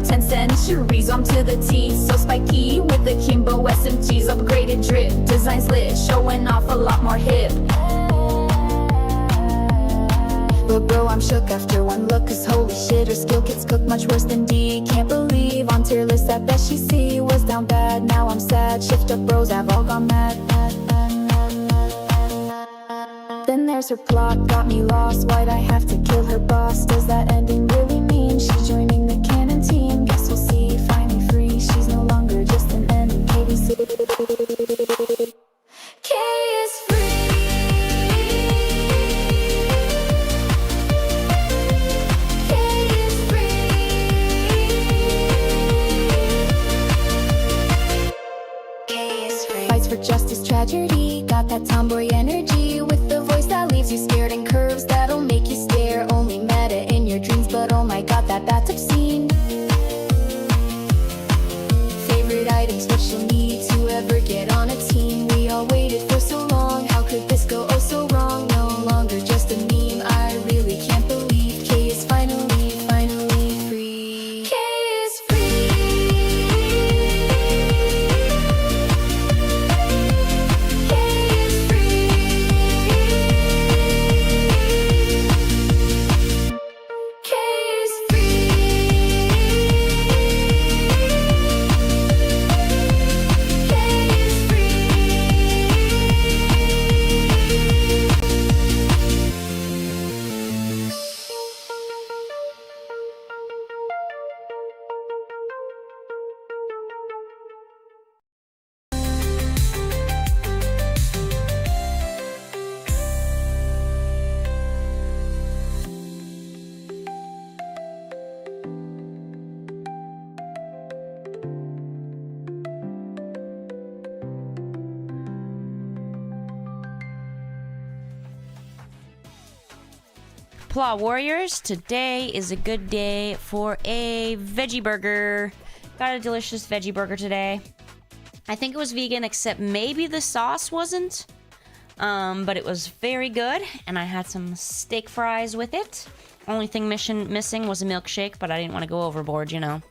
10 centuries. I'm to the T, so spiky with the Kimbo SMGs. Upgraded drip, designs lit, showing off a lot more hip. But bro, I'm shook after one look, cause holy shit, her skill kits cook much worse than D. Can't believe on tier list that best she see was down bad. Now I'm sad, shift up bros have all gone mad. Then there's her plot, got me lost. Why'd I have to kill her boss? Does that ending really mean she's joining the canon team? Guess we'll see, finally free. She's no longer just an N in KBC. K is free. K is free. K is free. Fights for justice, tragedy. Got that tomboy energy with the voice that leaves you scared and curves that'll make you stare. Only meta in your dreams, but oh my god, that bathtub scene. Favorite items, what she'll need to ever get on a team. We all waited for so long, how could this go oh so wrong? No longer just a meme, I really can't believe K is finally free. K is free. K is free. K is free. K is free. Pla Warriors, today is a good day for a veggie burger. Got a delicious veggie burger today. I think it was vegan, except maybe the sauce wasn't. But it was very good, and I had some steak fries with it. Only thing missing was a milkshake, but I didn't want to go overboard, you know.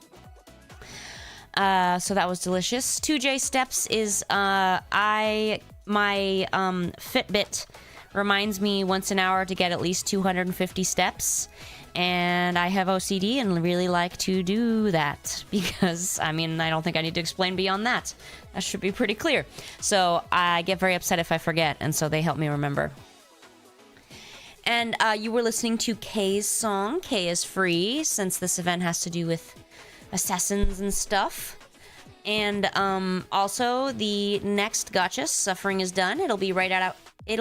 So that was delicious. 2J steps is my Fitbit reminds me once an hour to get at least 250 steps, and I have OCD and really like to do that because, I mean, I don't think I need to explain beyond that. That should be pretty clear. So I get very upset if I forget, and so they help me remember. And you were listening to K's song. K is free, since this event has to do with assassins and stuff. And also the next gotcha, Suffering is Done. It'll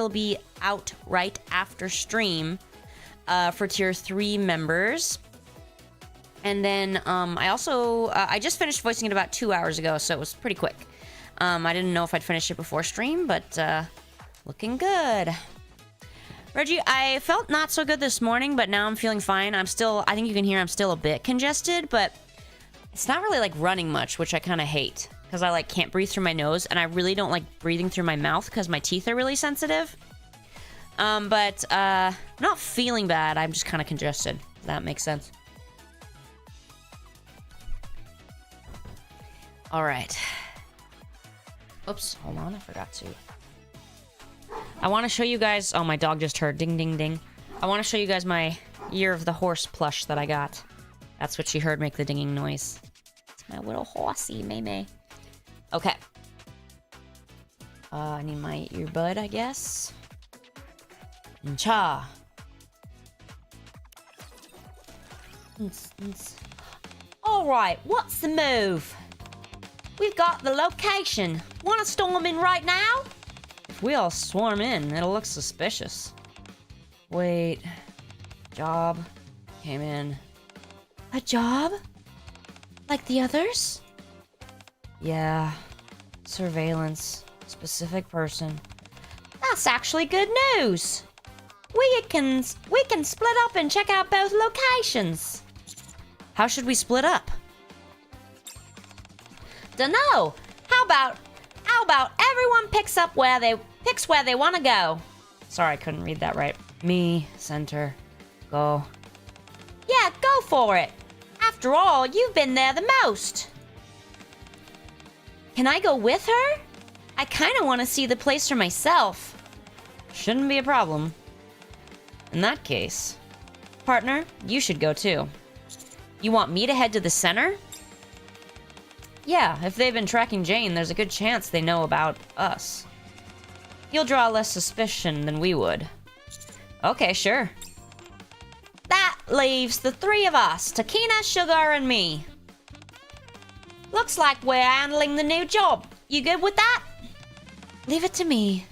be out right after stream for tier 3 members. And then I also I just finished voicing it about 2 hours ago, so it was pretty quick. I didn't know if I'd finish it before stream, but looking good. Reggie, I felt not so good this morning, but now I'm feeling fine. I think you can hear I'm still a bit congested, but it's not really like running much, which I kind of hate. Because I like can't breathe through my nose, and I really don't like breathing through my mouth because my teeth are really sensitive. But not feeling bad, I'm just kind of congested. If that makes sense. Alright. Oops, hold on, I forgot to. I want to show you guys... Oh, my dog just heard ding, ding, ding. I want to show you guys my Year of the Horse plush that I got. That's what she heard make the dinging noise. It's my little horsey, May. Okay. I need my earbud, I guess. Cha. Alright, what's the move? We've got the location. Wanna storm in right now? If we all swarm in, it'll look suspicious. Wait. Job. Came in. A job? Like the others? Yeah. Surveillance. Specific person. That's actually good news. We can split up and check out both locations. How should we split up? Dunno. How about everyone picks where they want to go? Sorry, I couldn't read that right. Me, center, go. Yeah, go for it. Have After all, you've been there the most. Can I go with her? I kind of want to see the place for myself. Shouldn't be a problem. In that case, partner, you should go too. You want me to head to the center? Yeah, if they've been tracking Jane, there's a good chance they know about us. You'll draw less suspicion than we would. Okay, sure. That leaves the three of us, Takina, Sugar, and me. Looks like we're handling the new job. You good with that? Leave it to me.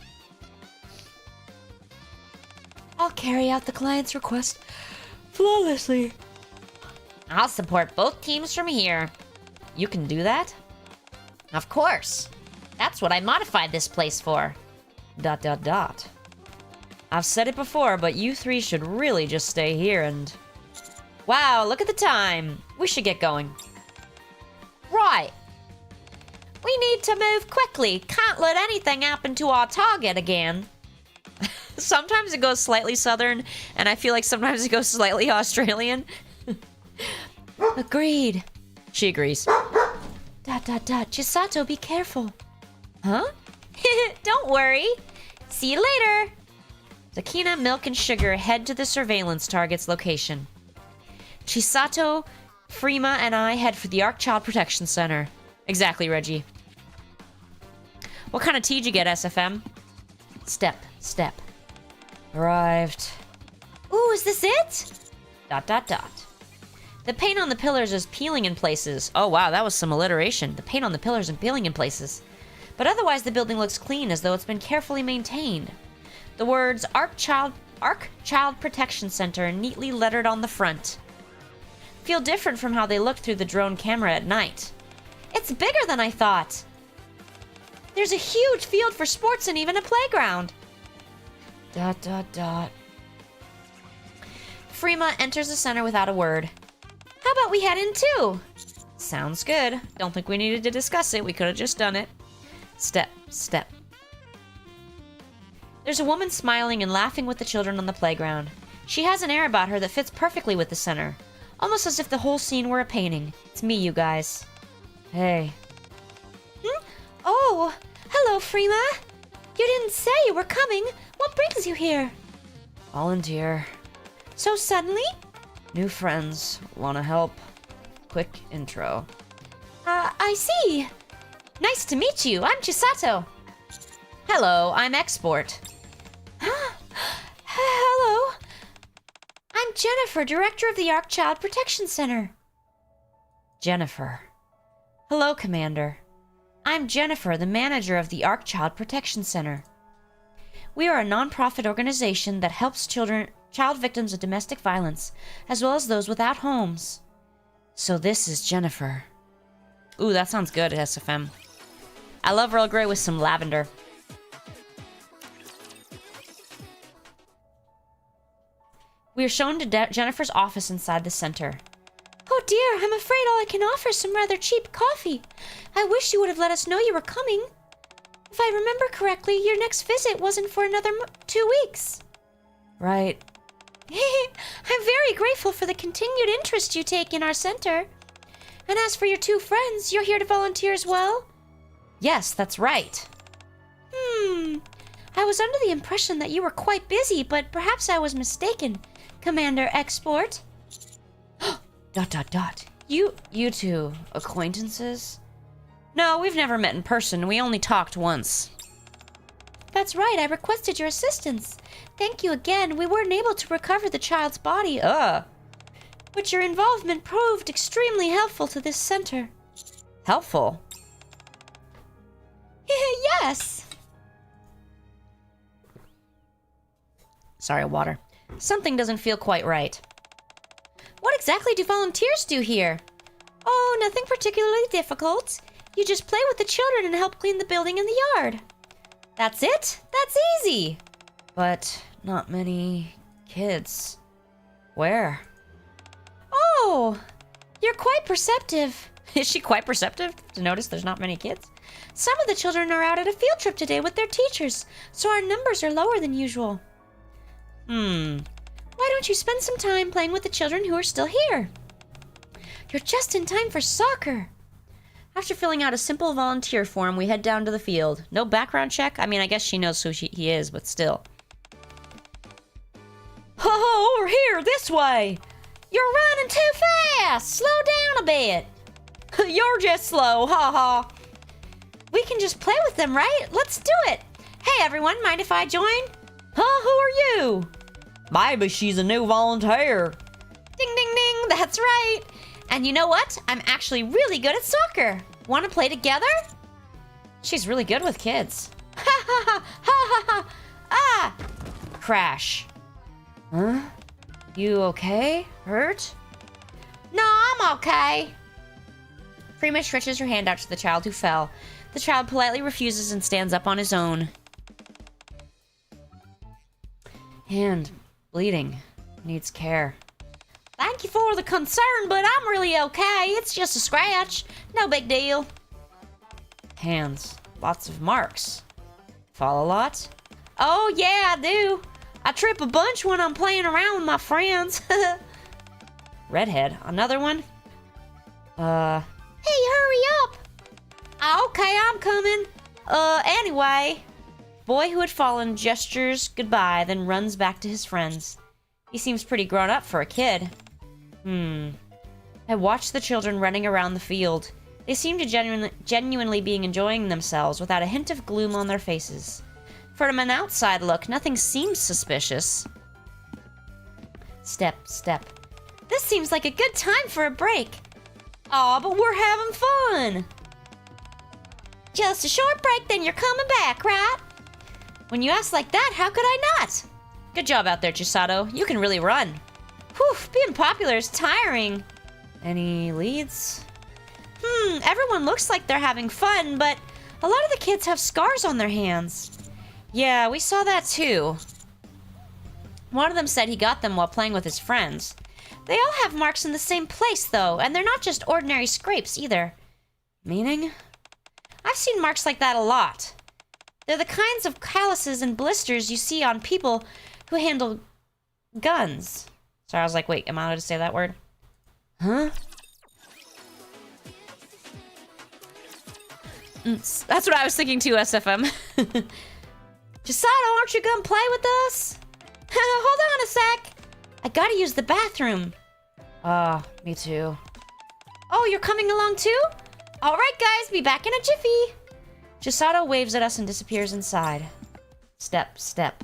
I'll carry out the client's request flawlessly. I'll support both teams from here. You can do that? Of course. That's what I modified this place for. ... I've said it before, but you three should really just stay here and... Wow, look at the time. We should get going. Right. We need to move quickly. Can't let anything happen to our target again. Sometimes it goes slightly southern, and I feel like sometimes it goes slightly Australian. Agreed. She agrees. ... Chisato, be careful. Huh? Don't worry. See you later. Takina, Milk, and Sugar head to the surveillance target's location. Chisato, Freema, and I head for the Arc Child Protection Center. Exactly, Reggie. What kind of tea did you get, SFM? Step. Arrived. Ooh, is this it? ... The paint on the pillars is peeling in places. Oh wow, that was some alliteration. The paint on the pillars is peeling in places. But otherwise the building looks clean, as though it's been carefully maintained. The words Arc Child Protection Center neatly lettered on the front. Feel different from how they looked through the drone camera at night. It's bigger than I thought. There's a huge field for sports and even a playground. ... Freema enters the center without a word. How about we head in too? Sounds good. Don't think we needed to discuss it. We could have just done it. Step. There's a woman smiling and laughing with the children on the playground. She has an air about her that fits perfectly with the center. Almost as if the whole scene were a painting. It's me, you guys. Hey. Oh, hello, Freema. You didn't say you were coming. What brings you here? Volunteer. So suddenly? New friends. Wanna help? Quick intro. I see. Nice to meet you. I'm Chisato. Hello, I'm Export. Hello. I'm Jennifer, Director of the Arc Child Protection Center. Jennifer. Hello, Commander. I'm Jennifer, the manager of the Arc Child Protection Center. We are a non-profit organization that helps child victims of domestic violence, as well as those without homes. So this is Jennifer. Ooh, that sounds good, SFM. I love Earl Grey with some lavender. We are shown to Jennifer's office inside the center. Oh dear, I'm afraid all I can offer is some rather cheap coffee. I wish you would have let us know you were coming. If I remember correctly, your next visit wasn't for another 2 weeks. Right. I'm very grateful for the continued interest you take in our center. And as for your 2 friends, you're here to volunteer as well? Yes, that's right. I was under the impression that you were quite busy, but perhaps I was mistaken, Commander Export. ... You two acquaintances? No, we've never met in person. We only talked once. That's right. I requested your assistance. Thank you again. We weren't able to recover the child's body. But your involvement proved extremely helpful to this center. Helpful? Yes. Sorry, water. Something doesn't feel quite right. What exactly do volunteers do here? Oh, nothing particularly difficult. You just play with the children and help clean the building and the yard. That's it? That's easy. But not many kids. Where? Oh, you're quite perceptive. Is she quite perceptive to notice there's not many kids? Some of the children are out at a field trip today with their teachers, so our numbers are lower than usual. Why don't you spend some time playing with the children who are still here? You're just in time for soccer. After filling out a simple volunteer form, we head down to the field. No background check? I mean, I guess she knows who he is, but still. Ho, over here, this way! You're running too fast! Slow down a bit! You're just slow, haha. We can just play with them, right? Let's do it! Hey everyone, mind if I join? Huh, who are you? Maybe she's a new volunteer. Ding ding ding, that's right! And you know what? I'm actually really good at soccer. Want to play together? She's really good with kids. Ha ha ha ha ha! Ah! Crash. Huh? You okay? Hurt? No, I'm okay. Freema stretches her hand out to the child who fell. The child politely refuses and stands up on his own. Hand bleeding. Needs care. Thank you for the concern, but I'm really okay. It's just a scratch. No big deal. Hands. Lots of marks. Fall a lot? Oh, yeah, I do. I trip a bunch when I'm playing around with my friends. Redhead. Another one? Hey, hurry up. Okay, I'm coming. Anyway. Boy who had fallen gestures goodbye, then runs back to his friends. He seems pretty grown up for a kid. I watched the children running around the field. They seemed to genuinely be enjoying themselves without a hint of gloom on their faces. From an outside look, nothing seems suspicious. Step, step. This seems like a good time for a break. Aw, but we're having fun. Just a short break, then you're coming back, right? When you ask like that, how could I not? Good job out there, Chisato. You can really run. Whew, being popular is tiring. Any leads? Everyone looks like they're having fun, but a lot of the kids have scars on their hands. Yeah, we saw that too. One of them said he got them while playing with his friends. They all have marks in the same place, though, and they're not just ordinary scrapes, either. Meaning? I've seen marks like that a lot. They're the kinds of calluses and blisters you see on people who handle guns. Sorry, I was like, wait, am I allowed to say that word? Huh? That's what I was thinking too, SFM. Chisato, aren't you gonna play with us? Hold on a sec. I gotta use the bathroom. Me too. Oh, you're coming along too? All right, guys, be back in a jiffy. Chisato waves at us and disappears inside. Step, step.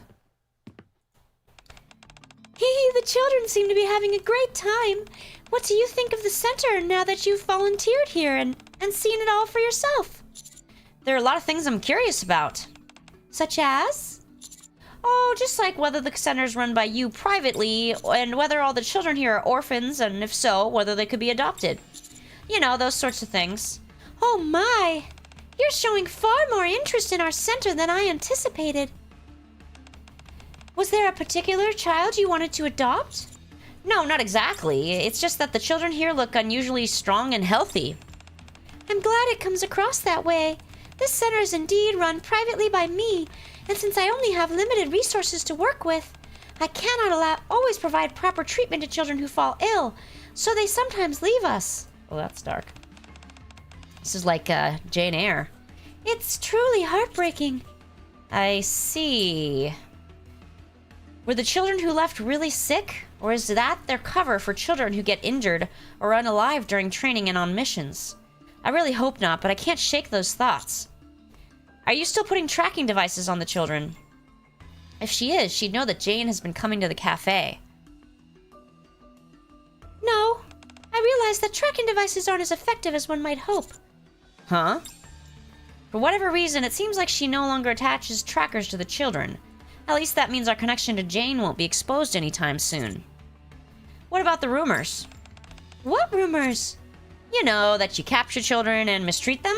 Hee, the children seem to be having a great time. What do you think of the center now that you've volunteered here and seen it all for yourself? There are a lot of things I'm curious about. Such as? Oh, just like whether the center is run by you privately, and whether all the children here are orphans, and if so, whether they could be adopted. You know, those sorts of things. Oh my! You're showing far more interest in our center than I anticipated. Was there a particular child you wanted to adopt? No, not exactly. It's just that the children here look unusually strong and healthy. I'm glad it comes across that way. This center is indeed run privately by me, and since I only have limited resources to work with, I cannot always provide proper treatment to children who fall ill, so they sometimes leave us. Oh, that's dark. This is like Jane Eyre. It's truly heartbreaking. I see. Were the children who left really sick? Or is that their cover for children who get injured or unalive during training and on missions? I really hope not, but I can't shake those thoughts. Are you still putting tracking devices on the children? If she is, she'd know that Jane has been coming to the cafe. No. I realize that tracking devices aren't as effective as one might hope. Huh? For whatever reason, it seems like she no longer attaches trackers to the children. At least that means our connection to Jane won't be exposed anytime soon. What about the rumors? What rumors? You know, that you capture children and mistreat them?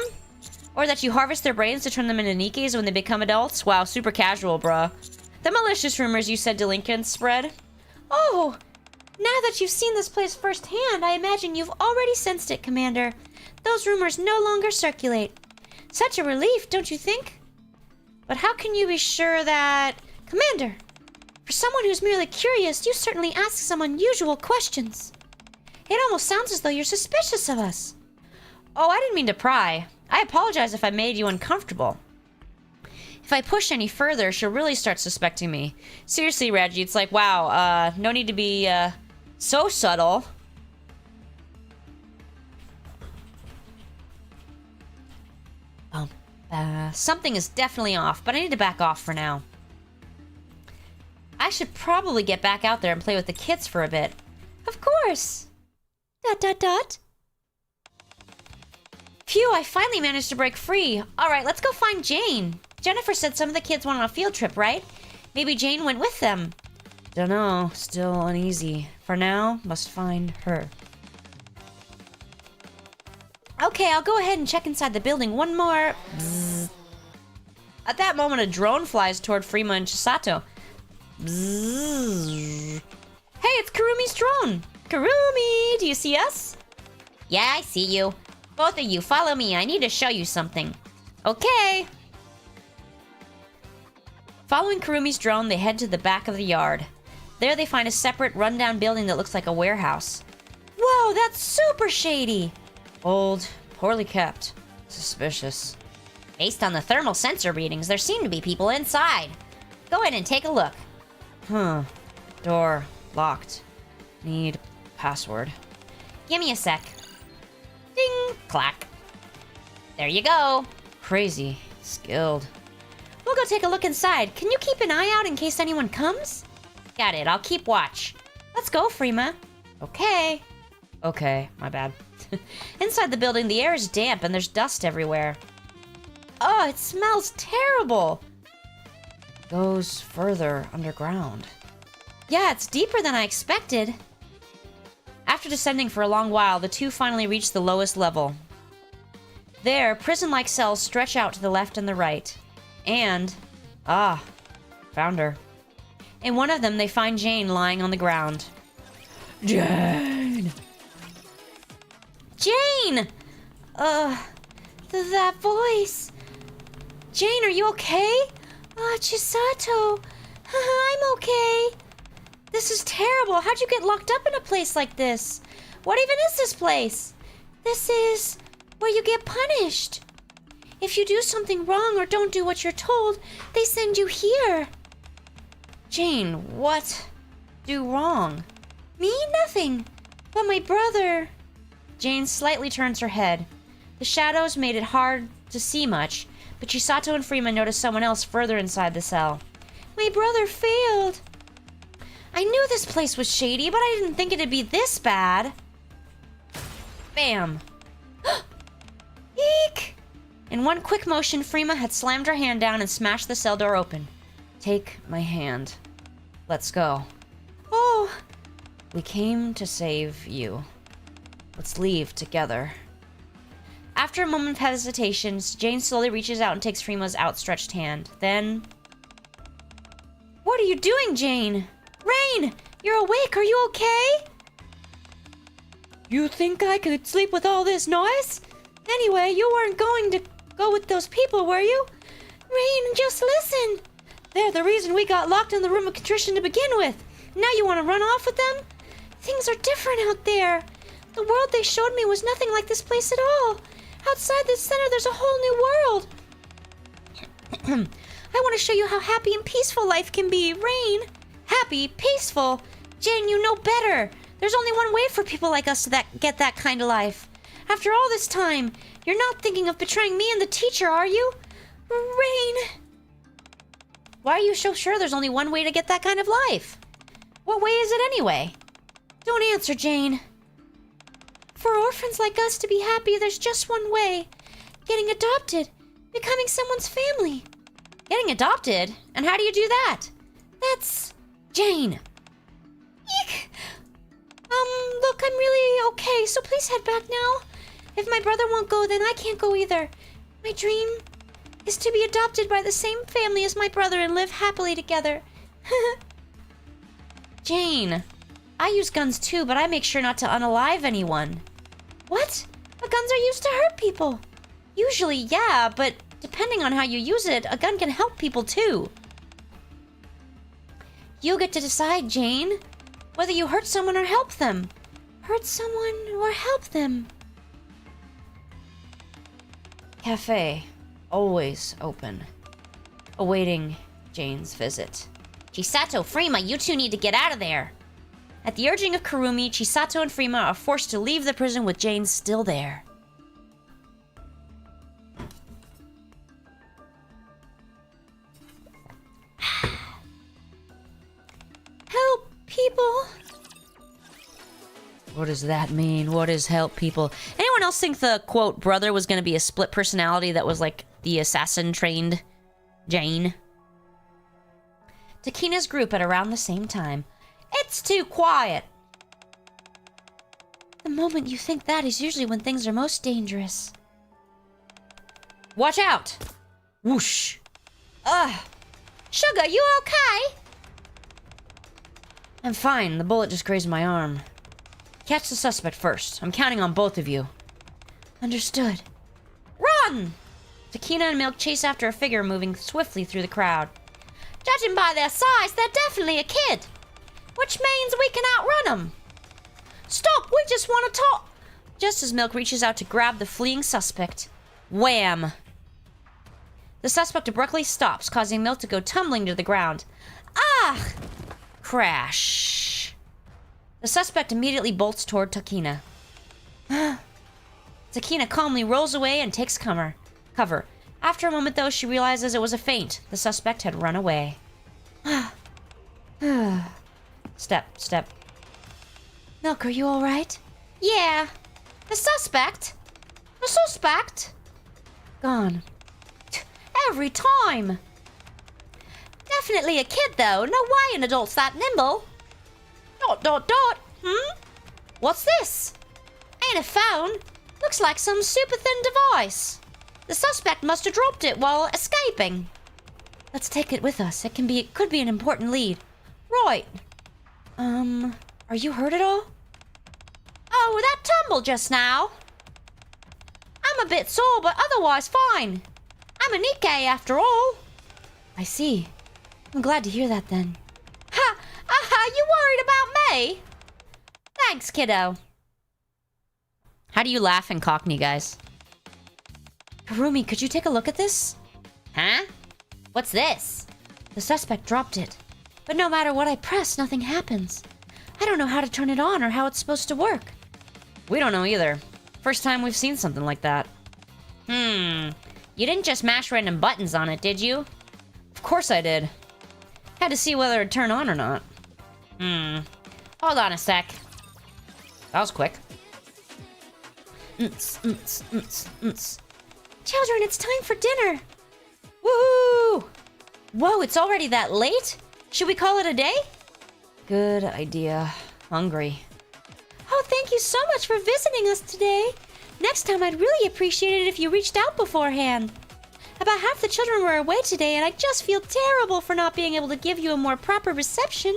Or that you harvest their brains to turn them into Nikkes when they become adults? Wow, super casual, bruh. The malicious rumors you said delinquents spread? Oh! Now that you've seen this place firsthand, I imagine you've already sensed it, Commander. Those rumors no longer circulate. Such a relief, don't you think? But how can you be sure that... Commander, for someone who's merely curious, you certainly ask some unusual questions. It almost sounds as though you're suspicious of us. Oh, I didn't mean to pry. I apologize if I made you uncomfortable. If I push any further, she'll really start suspecting me. Seriously, Reggie, it's like, wow, no need to be, so subtle. Something is definitely off, but I need to back off for now. I should probably get back out there and play with the kids for a bit. Of course. ... Phew, I finally managed to break free. Alright, let's go find Jane. Jennifer said some of the kids went on a field trip, right? Maybe Jane went with them. Dunno, still uneasy. For now, must find her. Okay, I'll go ahead and check inside the building. One more... Bzzz. At that moment, a drone flies toward Frima and Chisato. Bzzz. Hey, it's Kurumi's drone! Kurumi, do you see us? Yeah, I see you. Both of you, follow me. I need to show you something. Okay. Following Kurumi's drone, they head to the back of the yard. There they find a separate, rundown building that looks like a warehouse. Whoa, that's super shady! Old, poorly kept, suspicious. Based on the thermal sensor readings, there seem to be people inside. Go in and take a look. Door locked. Need password. Give me a sec. Ding, clack. There you go. Crazy, skilled. We'll go take a look inside. Can you keep an eye out in case anyone comes? Got it, I'll keep watch. Let's go, Frima. Okay. Okay, my bad. Inside the building, the air is damp and there's dust everywhere. Oh, it smells terrible. Goes further underground. Yeah, it's deeper than I expected. After descending for a long while, the two finally reach the lowest level. There, prison-like cells stretch out to the left and the right. And... found her. In one of them, they find Jane lying on the ground. Jane! Jane! That voice. Jane, are you okay? Chisato. I'm okay. This is terrible. How'd you get locked up in a place like this? What even is this place? This is where you get punished. If you do something wrong or don't do what you're told, they send you here. Jane, what? Do wrong? Me? Nothing. But my brother... Jane slightly turns her head. The shadows made it hard to see much, but Chisato and Frima noticed someone else further inside the cell. My brother failed. I knew this place was shady, but I didn't think it'd be this bad. Bam. Eek! In one quick motion, Frima had slammed her hand down and smashed the cell door open. Take my hand. Let's go. Oh! We came to save you. Let's leave together. After a moment of hesitation, Jane slowly reaches out and takes Frima's outstretched hand. Then... What are you doing, Jane? Rain! You're awake, are you okay? You think I could sleep with all this noise? Anyway, you weren't going to go with those people, were you? Rain, just listen! They're the reason we got locked in the room of contrition to begin with. Now you want to run off with them? Things are different out there. The world they showed me was nothing like this place at all. Outside this center, there's a whole new world. I want to show you how happy and peaceful life can be. Rain. Happy, peaceful. Jane, you know better. There's only one way for people like us to get that kind of life. After all this time, you're not thinking of betraying me and the teacher, are you? Rain. Why are you so sure there's only one way to get that kind of life? What way is it anyway? Don't answer, Jane. For orphans like us to be happy, there's just one way. Getting adopted. Becoming someone's family. Getting adopted? And how do you do that? That's... Jane. Eek. Look, I'm really okay, so please head back now. If my brother won't go, then I can't go either. My dream is to be adopted by the same family as my brother and live happily together. Jane, I use guns too, but I make sure not to unalive anyone. What? But guns are used to hurt people. Usually, yeah, but depending on how you use it, a gun can help people too. You get to decide, Jane, whether you hurt someone or help them. hurt someone or help them. Cafe, always open. Awaiting Jane's visit. Chisato, Frima, you two need to get out of there. At the urging of Kurumi, Chisato and Frima are forced to leave the prison with Jane still there. Help, people. What does that mean? What is help, people? Anyone else think the, quote, brother was going to be a split personality that was like the assassin-trained Jane? Takina's group at around the same time. It's too quiet. The moment you think that is usually when things are most dangerous. Watch out! Whoosh. Ugh. Sugar, you okay? I'm fine. The bullet just grazed my arm. Catch the suspect first. I'm counting on both of you. Understood. Run! Takina and Milk chase after a figure moving swiftly through the crowd. Judging by their size, they're definitely a kid. Which means we can outrun them. Stop, we just want to talk. Just as Milk reaches out to grab the fleeing suspect. Wham! The suspect abruptly stops, causing Milk to go tumbling to the ground. Ah! Crash. The suspect immediately bolts toward Takina. Takina calmly rolls away and takes cover. After a moment, though, she realizes it was a feint. The suspect had run away. Step. Milk, are you all right? Yeah. The suspect? Gone. Every time. Definitely a kid, though. No way an adult's that nimble. ... What's this? Ain't a phone. Looks like some super thin device. The suspect must have dropped it while escaping. Let's take it with us. It could be an important lead. Right. Are you hurt at all? Oh, that tumble just now. I'm a bit sore, but otherwise fine. I'm a Nikke after all. I see. I'm glad to hear that then. Ha! You worried about me? Thanks, kiddo. How do you laugh in Cockney, guys? Kurumi, could you take a look at this? Huh? What's this? The suspect dropped it. But no matter what I press, nothing happens. I don't know how to turn it on or how it's supposed to work. We don't know either. First time we've seen something like that. You didn't just mash random buttons on it, did you? Of course I did. Had to see whether it'd turn on or not. Hold on a sec. That was quick. Children, it's time for dinner. Woohoo! Whoa, it's already that late? Should we call it a day? Good idea. Hungry. Oh, thank you so much for visiting us today. Next time, I'd really appreciate it if you reached out beforehand. About half the children were away today, and I just feel terrible for not being able to give you a more proper reception.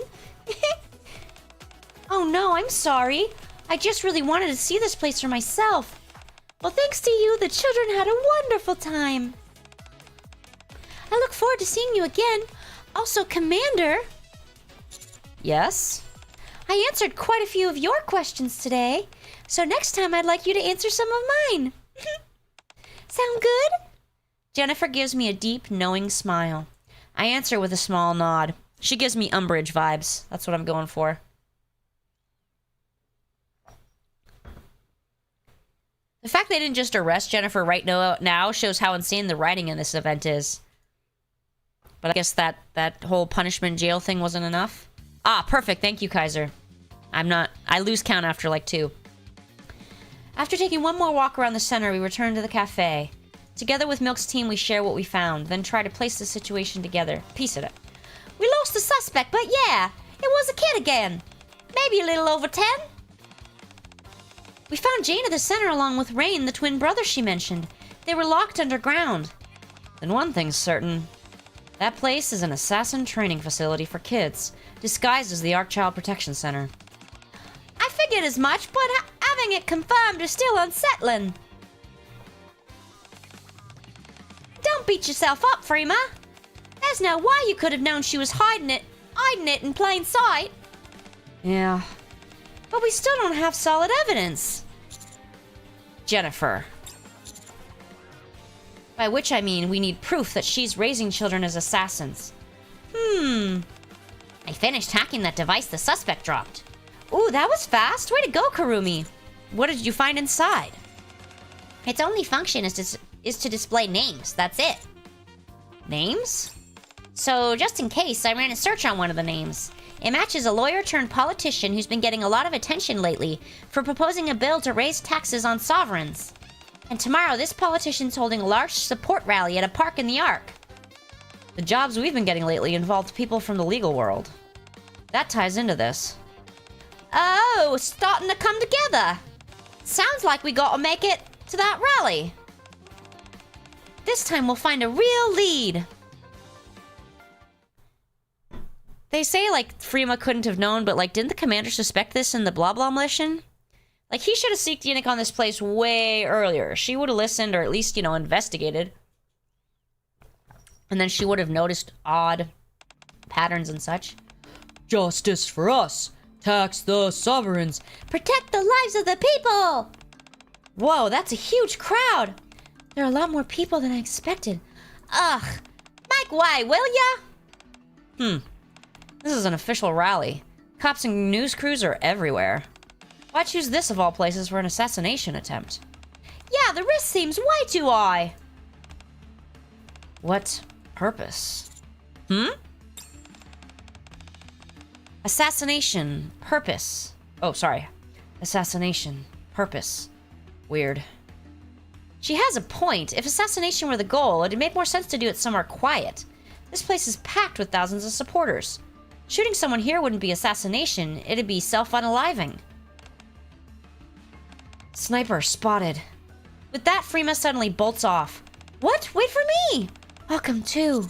Oh no, I'm sorry. I just really wanted to see this place for myself. Well, thanks to you, the children had a wonderful time. I look forward to seeing you again. Also, Commander. Yes? I answered quite a few of your questions today, so next time I'd like you to answer some of mine. Sound good? Jennifer gives me a deep, knowing smile. I answer with a small nod. She gives me Umbridge vibes. That's what I'm going for. The fact they didn't just arrest Jennifer right now shows how insane the writing in this event is. But I guess that whole punishment jail thing wasn't enough. Ah, perfect. Thank you, Kaiser. I lose count after like 2. After taking one more walk around the center, we return to the cafe. Together with Milk's team, we share what we found, then try to place the situation together. Piece it up. We lost the suspect, but yeah, it was a kid again. Maybe a little over 10. We found Jane at the center along with Rain, the twin brother she mentioned. They were locked underground. Then one thing's certain. That place is an assassin training facility for kids, disguised as the Arcchild Protection Center. I figured as much, but having it confirmed is still unsettling. Don't beat yourself up, Frima. There's no way you could have known she was hiding it in plain sight. Yeah. But we still don't have solid evidence. Jennifer. By which I mean we need proof that she's raising children as assassins. I finished hacking that device the suspect dropped. Ooh, that was fast. Way to go, Kurumi. What did you find inside? Its only function is to display names. That's it. Names? So, just in case, I ran a search on one of the names. It matches a lawyer turned politician who's been getting a lot of attention lately for proposing a bill to raise taxes on sovereigns. And tomorrow, this politician's holding a large support rally at a park in the Ark. The jobs we've been getting lately involved people from the legal world. That ties into this. Oh, starting to come together. Sounds like we gotta make it to that rally. This time we'll find a real lead. They say, like, Frima couldn't have known, but, like, didn't the commander suspect this in the blah blah mission? Like, he should have seeked Yannick on this place way earlier. She would have listened, or at least, you know, investigated. And then she would have noticed odd patterns and such. Justice for us. Tax the sovereigns. Protect the lives of the people! Whoa, that's a huge crowd. There are a lot more people than I expected. Ugh. Make way, will ya? This is an official rally. Cops and news crews are everywhere. Why choose this of all places for an assassination attempt? Yeah, the risk seems way too high. What purpose? Assassination. Purpose. Oh, sorry. Assassination. Purpose. Weird. She has a point. If assassination were the goal, it'd make more sense to do it somewhere quiet. This place is packed with thousands of supporters. Shooting someone here wouldn't be assassination, it'd be self-unaliving. Sniper spotted. With that, Frima suddenly bolts off. What? Wait for me! I'll come too. ...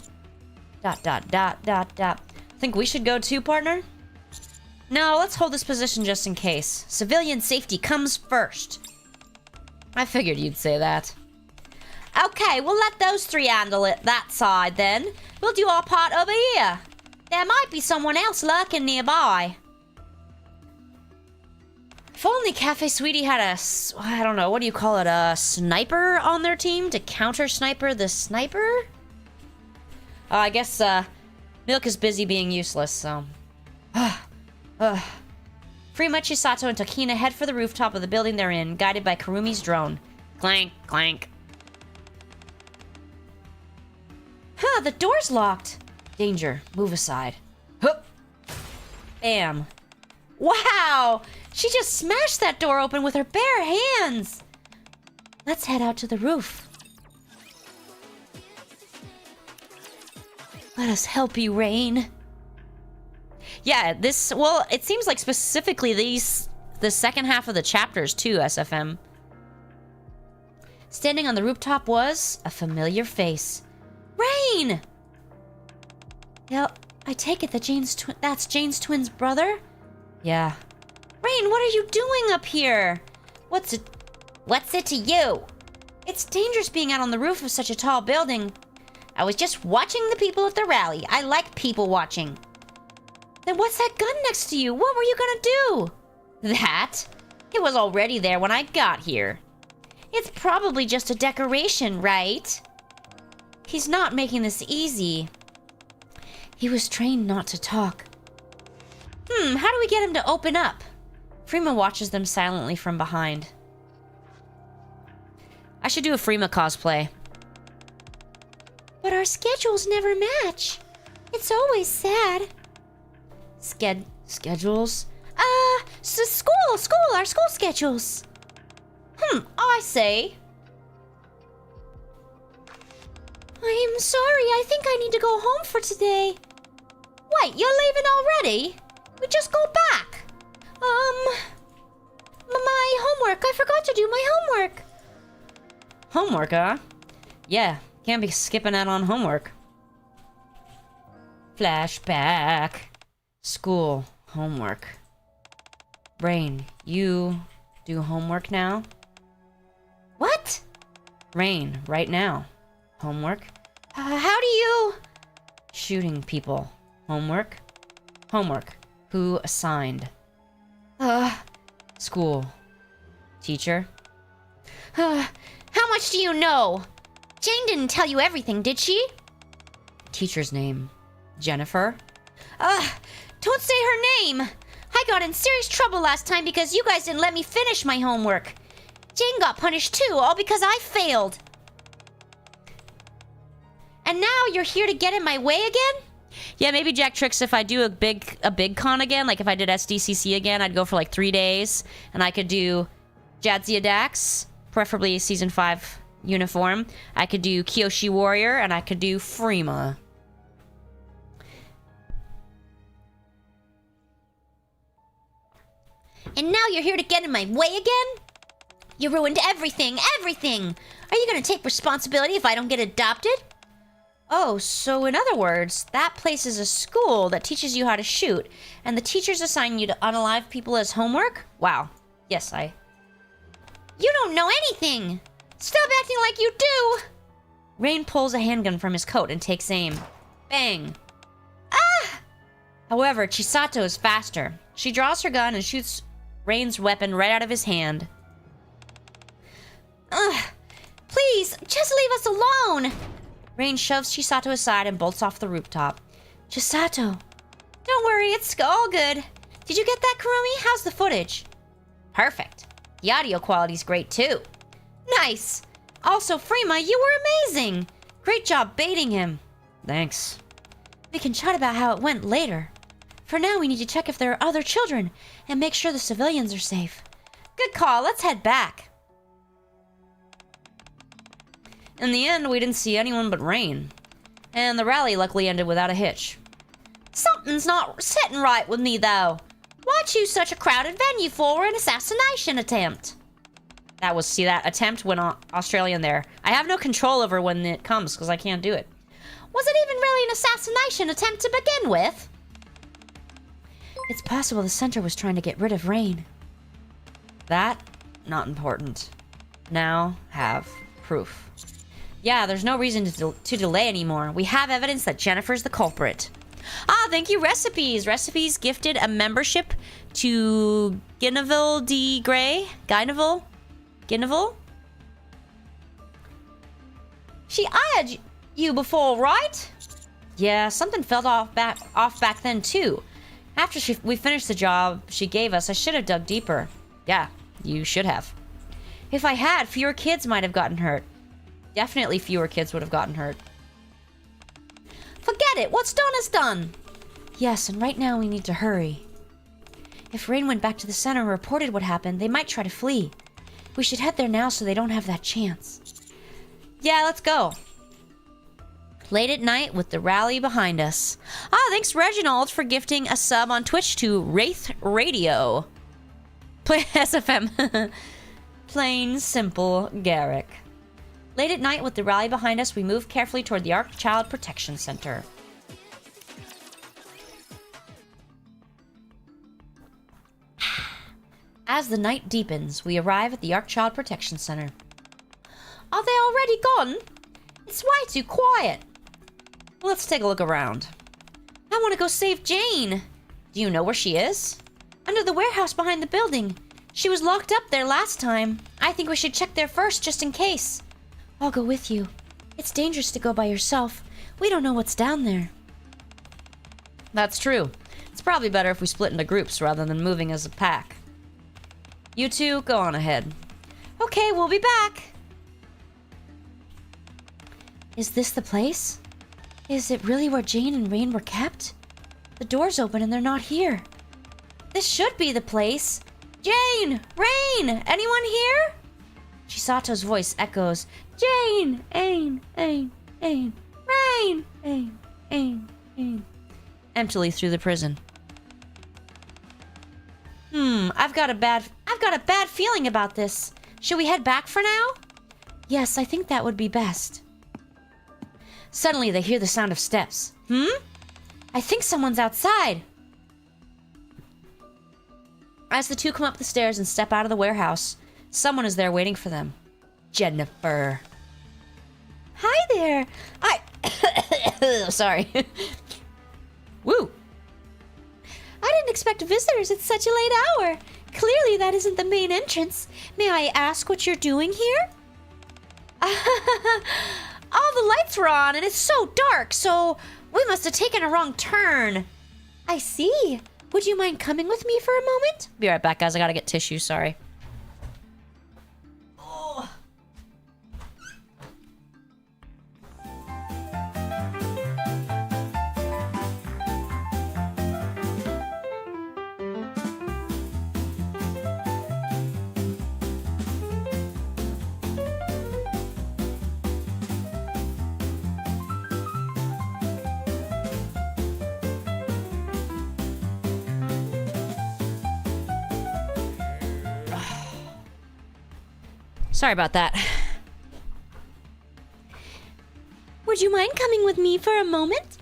Think we should go too, partner? No, let's hold this position just in case. Civilian safety comes first. I figured you'd say that. Okay, we'll let those three handle it that side then. We'll do our part over here. There might be someone else lurking nearby. If only Cafe Sweetie had a, I don't know, what do you call it, a sniper on their team to counter-sniper the sniper? I guess, Milk is busy being useless, so... Frima, Chisato, and Tokina head for the rooftop of the building they're in, guided by Kurumi's drone. Clank, clank. Huh, the door's locked. Danger. Move aside. Hup. Bam. Wow! She just smashed that door open with her bare hands! Let's head out to the roof. Let us help you, Rain. Yeah, this... Well, it seems like specifically the second half of the chapters, too, SFM. Standing on the rooftop was a familiar face. Rain! Yeah, I take it that that's Jane's twin's brother? Yeah. Rain, what are you doing up here? What's it to you? It's dangerous being out on the roof of such a tall building. I was just watching the people at the rally. I like people watching. Then what's that gun next to you? What were you gonna do? That? It was already there when I got here. It's probably just a decoration, right? He's not making this easy. He was trained not to talk. How do we get him to open up? Frima watches them silently from behind. I should do a Frima cosplay. But our schedules never match. It's always sad. Schedules? Our school schedules. I say. I'm sorry, I think I need to go home for today. Wait, you're leaving already? We just go back. My homework. I forgot to do my homework. Homework, huh? Yeah, can't be skipping out on homework. Flashback. School. Homework. Rain, you do homework now? What? Rain, right now. Homework? How do you... Shooting people. Homework? Homework. Who assigned? School. Teacher. How much do you know? Jane didn't tell you everything, did she? Teacher's name. Jennifer. Don't say her name. I got in serious trouble last time because you guys didn't let me finish my homework. Jane got punished too, all because I failed. And now you're here to get in my way again? Yeah, maybe Jack Tricks, if I do a big con again, like if I did SDCC again, I'd go for like 3 days, and I could do Jadzia Dax, preferably Season 5 uniform. I could do Kyoshi Warrior, and I could do Freema. And now you're here to get in my way again? You ruined everything, everything! Are you gonna take responsibility if I don't get adopted? Oh, so in other words, that place is a school that teaches you how to shoot, and the teachers assign you to unalive people as homework? Wow. Yes, You don't know anything! Stop acting like you do! Rain pulls a handgun from his coat and takes aim. Bang. Ah! However, Chisato is faster. She draws her gun and shoots Rain's weapon right out of his hand. Please, just leave us alone! Rain shoves Chisato aside and bolts off the rooftop. Chisato. Don't worry, it's all good. Did you get that, Kurumi? How's the footage? Perfect. The audio quality's great too. Nice! Also, Freema, you were amazing! Great job baiting him. Thanks. We can chat about how it went later. For now, we need to check if there are other children and make sure the civilians are safe. Good call, let's head back. In the end, we didn't see anyone but Rain. And the rally luckily ended without a hitch. Something's not sitting right with me, though. Why choose such a crowded venue for an assassination attempt? That was, see, that attempt went Australian there. I have no control over when it comes, because I can't do it. Was it even really an assassination attempt to begin with? It's possible the center was trying to get rid of Rain. That, not important. Now, have proof. Yeah, there's no reason to delay anymore. We have evidence that Jennifer's the culprit. Ah, thank you, Recipes. Recipes gifted a membership to Guinevere D. Gray. Guinevere? She eyed you before, right? Yeah, something felt off back then, too. After we finished the job she gave us, I should have dug deeper. Yeah, you should have. If I had, fewer kids might have gotten hurt. Definitely fewer kids would have gotten hurt. Forget it. What's done is done. Yes, and right now we need to hurry. If Rain went back to the center and reported what happened, they might try to flee. We should head there now so they don't have that chance. Yeah, let's go. Late at night with the rally behind us. Ah, thanks Reginald for gifting a sub on Twitch to Wraith Radio. Play SFM. Plain simple Garrick. Late at night with the rally behind us, we move carefully toward the Ark Child Protection Center. As the night deepens, we arrive at the Ark Child Protection Center. Are they already gone? It's way too quiet. Let's take a look around. I want to go save Jane. Do you know where she is? Under the warehouse behind the building. She was locked up there last time. I think we should check there first, just in case. I'll go with you. It's dangerous to go by yourself. We don't know what's down there. That's true. It's probably better if we split into groups rather than moving as a pack. You two, go on ahead. Okay, we'll be back. Is this the place? Is it really where Jane and Rain were kept? The door's open and they're not here. This should be the place. Jane! Rain! Anyone here? Chisato's voice echoes. Jane! Ain! Rain! Emptily through the prison. I've got a bad feeling about this. Should we head back for now? Yes, I think that would be best. Suddenly they hear the sound of steps. I think someone's outside. As the two come up the stairs and step out of the warehouse, someone is there waiting for them. Jennifer. Hi there. Sorry. Woo. I didn't expect visitors at such a late hour. Clearly that isn't the main entrance. May I ask what you're doing here? All the lights were on and it's so dark, so we must have taken a wrong turn. I see. Would you mind coming with me for a moment? Be right back, guys. I gotta get tissue, sorry. Sorry about that. Would you mind coming with me for a moment?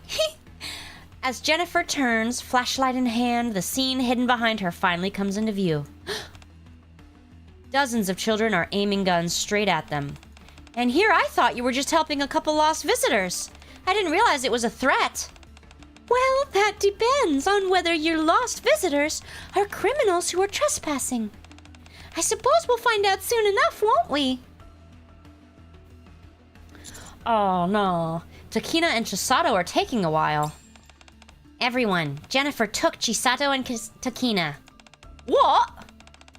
As Jennifer turns, flashlight in hand, the scene hidden behind her finally comes into view. Dozens of children are aiming guns straight at them. And here I thought you were just helping a couple lost visitors. I didn't realize it was a threat. Well, that depends on whether your lost visitors are criminals who are trespassing. I suppose we'll find out soon enough, won't we? Oh no. Takina and Chisato are taking a while. Everyone, Jennifer took Chisato and Takina. What?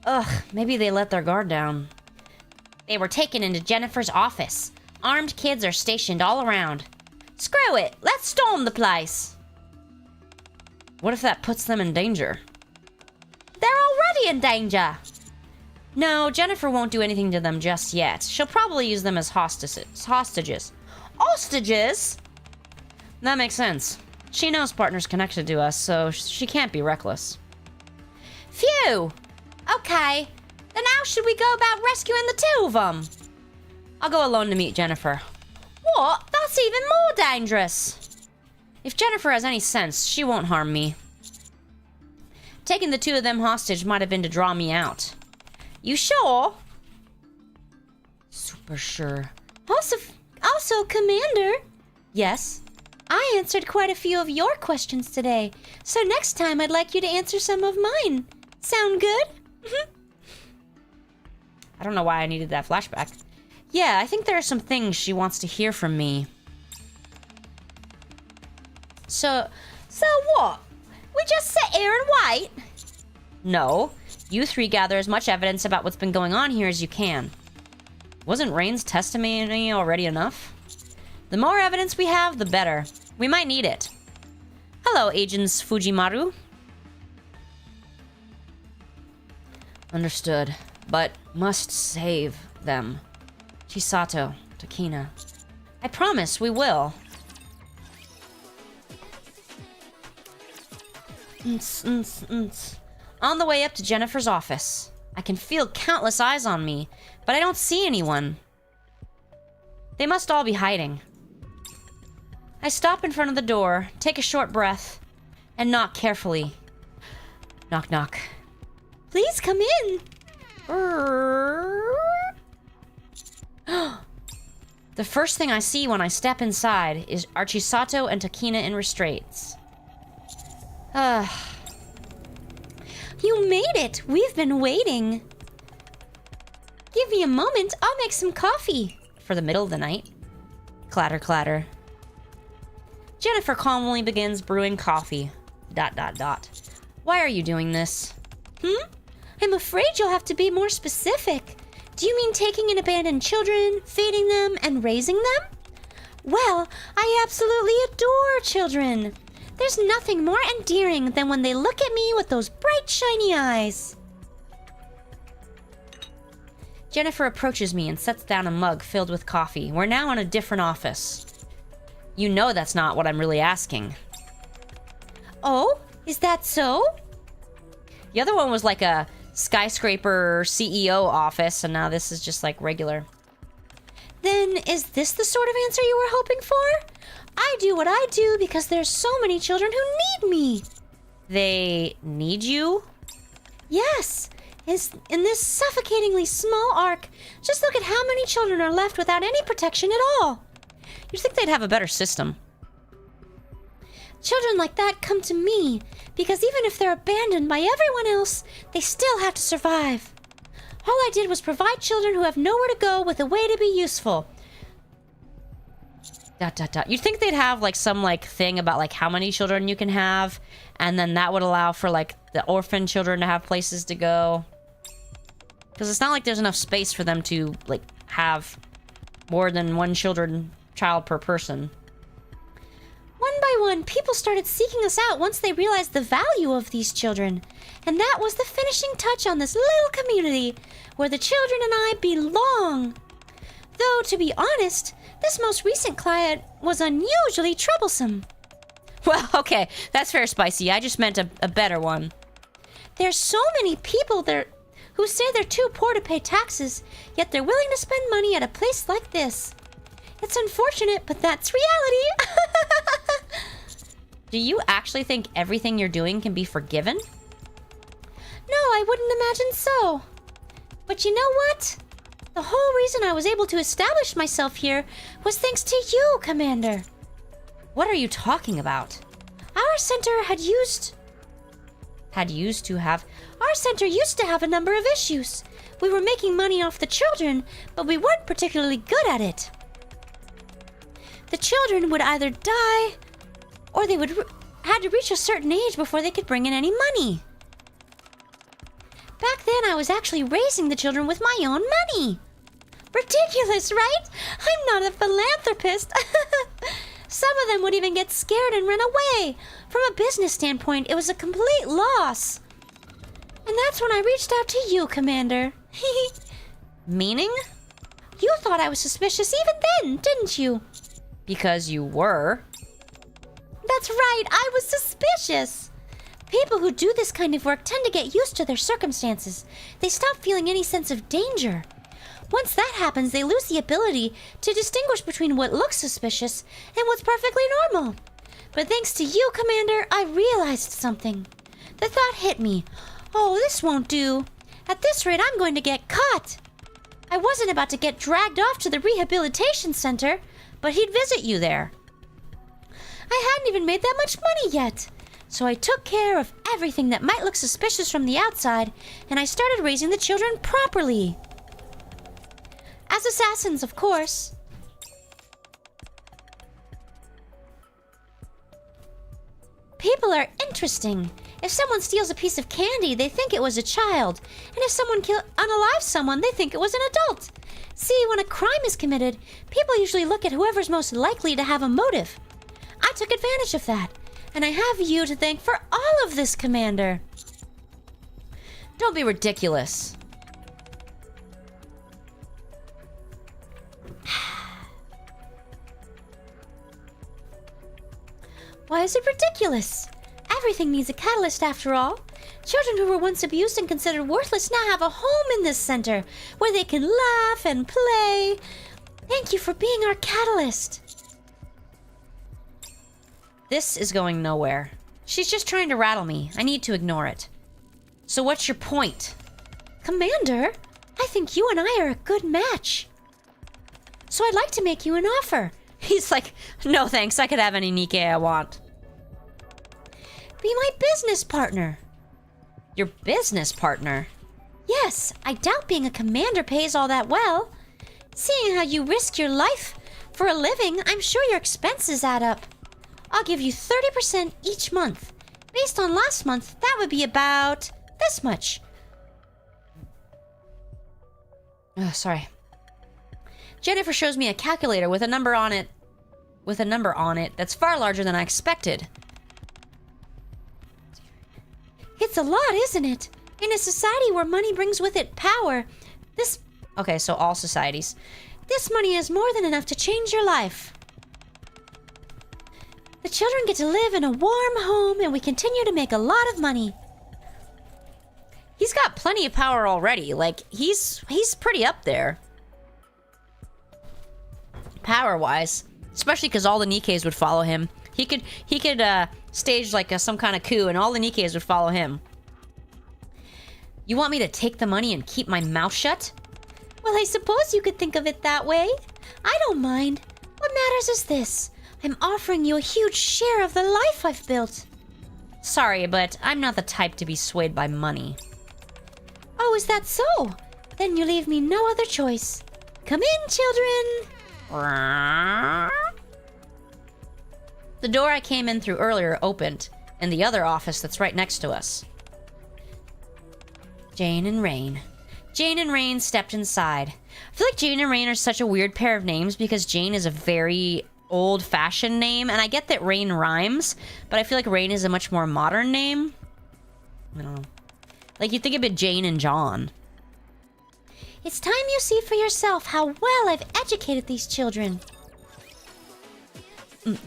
Ugh, maybe they let their guard down. They were taken into Jennifer's office. Armed kids are stationed all around. Screw it, let's storm the place. What if that puts them in danger? They're already in danger. No, Jennifer won't do anything to them just yet. She'll probably use them as hostages. Hostages? That makes sense. She knows partner's connected to us, so she can't be reckless. Phew! Okay, then how should we go about rescuing the two of them? I'll go alone to meet Jennifer. What? That's even more dangerous. If Jennifer has any sense, she won't harm me. Taking the two of them hostage might have been to draw me out. You sure? Super sure. Also, Commander. Yes? I answered quite a few of your questions today, so next time I'd like you to answer some of mine. Sound good? I don't know why I needed that flashback. Yeah, I think there are some things she wants to hear from me. So what? We just sit here and wait? No. You three gather as much evidence about what's been going on here as you can. Wasn't Rain's testimony already enough? The more evidence we have, the better. We might need it. Hello, Agents Fujimaru. Understood, but must save them. Chisato, Takina. I promise we will. On the way up to Jennifer's office. I can feel countless eyes on me, but I don't see anyone. They must all be hiding. I stop in front of the door, take a short breath, and knock carefully. Knock, knock. Please come in. The first thing I see when I step inside is Chisato and Takina in restraints. You made it! We've been waiting. Give me a moment, I'll make some coffee. For the middle of the night. Clatter, clatter. Jennifer calmly begins brewing coffee. ... Why are you doing this? I'm afraid you'll have to be more specific. Do you mean taking in abandoned children, feeding them, and raising them? Well, I absolutely adore children. There's nothing more endearing than when they look at me with those bright, shiny eyes. Jennifer approaches me and sets down a mug filled with coffee. We're now in a different office. You know that's not what I'm really asking. Oh? Is that so? The other one was like a skyscraper CEO office, and now this is just like regular. Then is this the sort of answer you were hoping for? I do what I do because there's so many children who need me. They need you? Yes. In this suffocatingly small ark, just look at how many children are left without any protection at all. You'd think they'd have a better system. Children like that come to me, because even if they're abandoned by everyone else, they still have to survive. All I did was provide children who have nowhere to go with a way to be useful. ... You'd think they'd have, like, some, like, thing about, like, how many children you can have, and then that would allow for, like, the orphan children to have places to go. Because it's not like there's enough space for them to, like, have more than one child per person. One by one, people started seeking us out once they realized the value of these children. And that was the finishing touch on this little community, where the children and I belong. Though, to be honest, this most recent client was unusually troublesome. Well, okay, that's fair, Spicy. I just meant a better one. There's so many people there who say they're too poor to pay taxes, yet they're willing to spend money at a place like this. It's unfortunate, but that's reality. Do you actually think everything you're doing can be forgiven? No, I wouldn't imagine so. But you know what? The whole reason I was able to establish myself here was thanks to you, Commander. What are you talking about? Our center used to have a number of issues. We were making money off the children, but we weren't particularly good at it. The children would either die, or they had to reach a certain age before they could bring in any money. Back then, I was actually raising the children with my own money. Ridiculous, right? I'm not a philanthropist. Some of them would even get scared and run away. From a business standpoint, it was a complete loss. And that's when I reached out to you, Commander. Meaning? You thought I was suspicious even then, didn't you? Because you were. That's right, I was suspicious. People who do this kind of work tend to get used to their circumstances. They stop feeling any sense of danger. Once that happens, they lose the ability to distinguish between what looks suspicious and what's perfectly normal. But thanks to you, Commander, I realized something. The thought hit me. Oh, this won't do. At this rate, I'm going to get caught. I wasn't about to get dragged off to the rehabilitation center, but he'd visit you there. I hadn't even made that much money yet. So I took care of everything that might look suspicious from the outside, and I started raising the children properly. As assassins, of course. People are interesting. If someone steals a piece of candy, they think it was a child. And if someone unalives someone, they think it was an adult. See, when a crime is committed, people usually look at whoever's most likely to have a motive. I took advantage of that. And I have you to thank for all of this, Commander. Don't be ridiculous. Why is it ridiculous? Everything needs a catalyst after all. Children who were once abused and considered worthless now have a home in this center where they can laugh and play. Thank you for being our catalyst. This is going nowhere. She's just trying to rattle me. I need to ignore it. So what's your point? Commander, I think you and I are a good match. So I'd like to make you an offer. He's like, no thanks, I could have any Nikke I want. Be my business partner. Your business partner? Yes, I doubt being a commander pays all that well. Seeing how you risk your life for a living, I'm sure your expenses add up. I'll give you 30% each month. Based on last month, that would be about this much. Sorry. Jennifer shows me a calculator with a number on it. That's far larger than I expected. It's a lot, isn't it? In a society where money brings with it power, Okay, so all societies. This money is more than enough to change your life. The children get to live in a warm home, and we continue to make a lot of money. He's got plenty of power already. Like, he's pretty up there. Power-wise. Especially because all the Nikkes would follow him. He could stage like some kind of coup, and all the Nikkes would follow him. You want me to take the money and keep my mouth shut? Well, I suppose you could think of it that way. I don't mind. What matters is this. I'm offering you a huge share of the life I've built. Sorry, but I'm not the type to be swayed by money. Oh, is that so? Then you leave me no other choice. Come in, children. The door I came in through earlier opened, in the other office that's right next to us. Jane and Rain. Jane and Rain stepped inside. I feel like Jane and Rain are such a weird pair of names because Jane is a very old-fashioned name, and I get that Rain rhymes, but I feel like Rain is a much more modern name. I don't know. Like, you think of it Jane and John. It's time you see for yourself how well I've educated these children. I